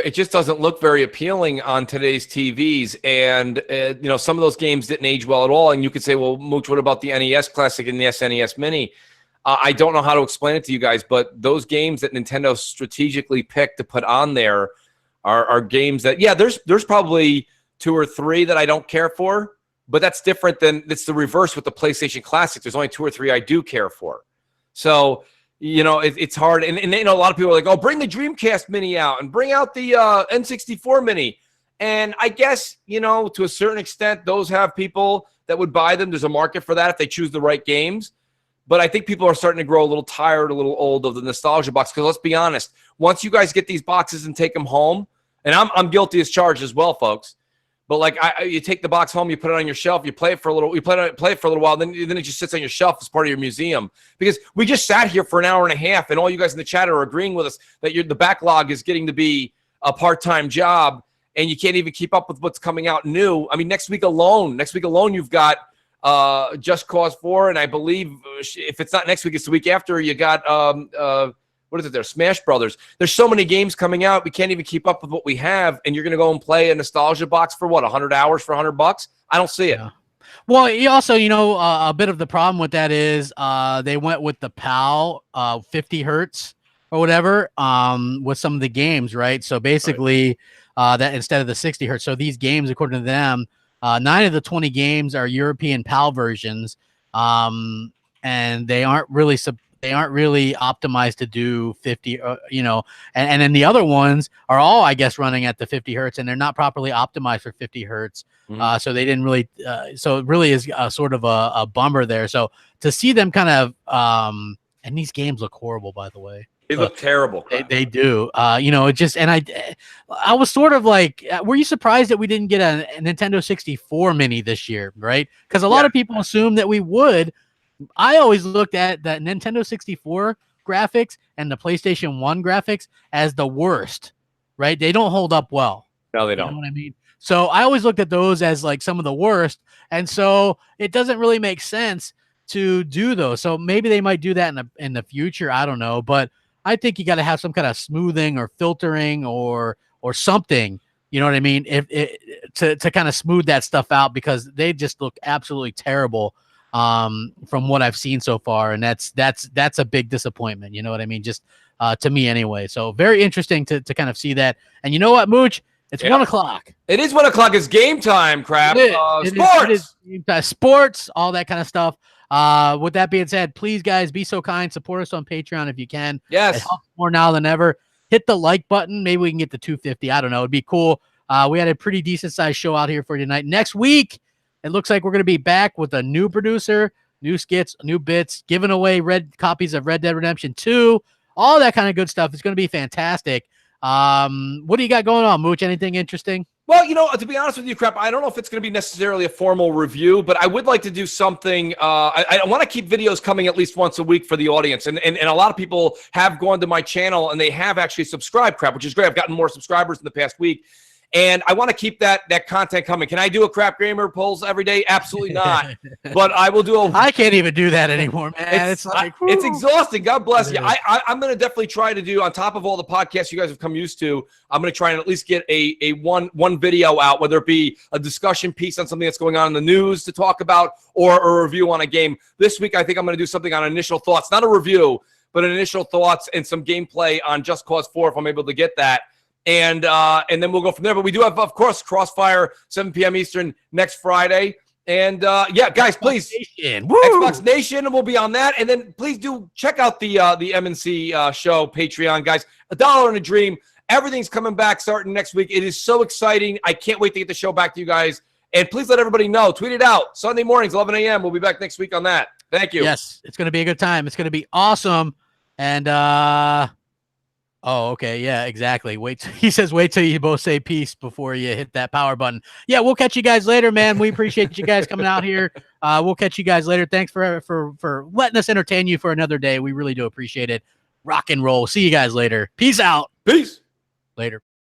it just doesn't look very appealing on today's TVs. And, you know, some of those games didn't age well at all. And you could say, well, Mooch, what about the NES Classic and the SNES Mini? I don't know how to explain it to you guys, but those games that Nintendo strategically picked to put on there are games that, yeah, there's probably 2 or 3 that I don't care for, but that's different than, it's the reverse with the PlayStation Classic. There's only 2 or 3 I do care for. So, you know, it's hard. And you know, a lot of people are like, oh, bring the Dreamcast Mini out and bring out the N64 Mini. And I guess, you know, to a certain extent, those have people that would buy them. There's a market for that if they choose the right games. But I think people are starting to grow a little tired, a little old of the nostalgia box. Because let's be honest, once you guys get these boxes and take them home, and I'm guilty as charged as well, folks. But like, you take the box home, you put it on your shelf, you play it for a little, play it for a little while, then it just sits on your shelf as part of your museum. Because we just sat here for an hour and a half, and all you guys in the chat are agreeing with us that the backlog is getting to be a part-time job, and you can't even keep up with what's coming out new. I mean, next week alone, you've got Just Cause 4, and I believe if it's not next week, it's the week after. You got what is it there? Smash Brothers. There's so many games coming out, we can't even keep up with what we have, and you're going to go and play a nostalgia box for what, 100 hours for $100? I don't see it. Yeah. Well, you also, you know, a bit of the problem with that is they went with the PAL 50 hertz or whatever with some of the games, right? So basically, that instead of the 60 hertz. So these games, according to them, 9 of the 20 games are European PAL versions, and they aren't really optimized to do 50, you know, and then the other ones are all, I guess, running at the 50 hertz, and they're not properly optimized for 50 hertz. So they didn't really, so it really is sort of a bummer there. So to see them kind of, and these games look horrible, by the way. They look terrible. They do. You know, it just, and I was sort of like, were you surprised that we didn't get a Nintendo 64 Mini this year, right? Because a lot of people assumed that we would. I always looked at the Nintendo 64 graphics and the PlayStation 1 graphics as the worst, right? They don't hold up well. No, they don't. You know what I mean? So I always looked at those as like some of the worst. And so it doesn't really make sense to do those. So maybe they might do that in the future. I don't know. But I think you got to have some kind of smoothing or filtering or something. You know what I mean? To kind of smooth that stuff out, because they just look absolutely terrible. From what I've seen so far, and that's a big disappointment. You know what I mean? Just to me anyway. So very interesting to kind of see that. And you know what, Mooch? It's 1 o'clock. It is 1 o'clock. It's game time, crap. Sports. It is sports, all that kind of stuff. With that being said, please, guys, be so kind. Support us on Patreon if you can. Yes. It helps more now than ever. Hit the like button. Maybe we can get to 250. I don't know. It'd be cool. We had a pretty decent sized show out here for you tonight. Next week, it looks like we're going to be back with a new producer, new skits, new bits, giving away copies of Red Dead Redemption 2, all that kind of good stuff. It's going to be fantastic. What do you got going on, Mooch? Anything interesting? Well, you know, to be honest with you, Crap, I don't know if it's going to be necessarily a formal review, but I would like to do something. I want to keep videos coming at least once a week for the audience. And a lot of people have gone to my channel, and they have actually subscribed, Crap, which is great. I've gotten more subscribers in the past week. And I want to keep that content coming. Can I do a Crap Gamer polls every day? Absolutely not. But I will do I can't even do that anymore, man. It's like, it's exhausting. God bless you. I'm going to definitely try to do, on top of all the podcasts you guys have come used to, I'm going to try and at least get a one video out, whether it be a discussion piece on something that's going on in the news to talk about, or a review on a game. This week, I think I'm going to do something on initial thoughts, not a review, but initial thoughts and some gameplay on Just Cause 4 if I'm able to get that. And then we'll go from there. But we do have, of course, Crossfire, 7 p.m. Eastern next Friday. And yeah, guys, please, Xbox Nation will be on that. And then please do check out the MNC show Patreon, guys. $1 and a Dream. Everything's coming back starting next week. It is so exciting. I can't wait to get the show back to you guys. And please let everybody know. Tweet it out. Sunday mornings, 11 a.m. We'll be back next week on that. Thank you. Yes, it's going to be a good time. It's going to be awesome. And oh, okay. Yeah, exactly. He says, wait till you both say peace before you hit that power button. Yeah, we'll catch you guys later, man. We appreciate you guys coming out here. We'll catch you guys later. Thanks for letting us entertain you for another day. We really do appreciate it. Rock and roll. See you guys later. Peace out. Peace. Later.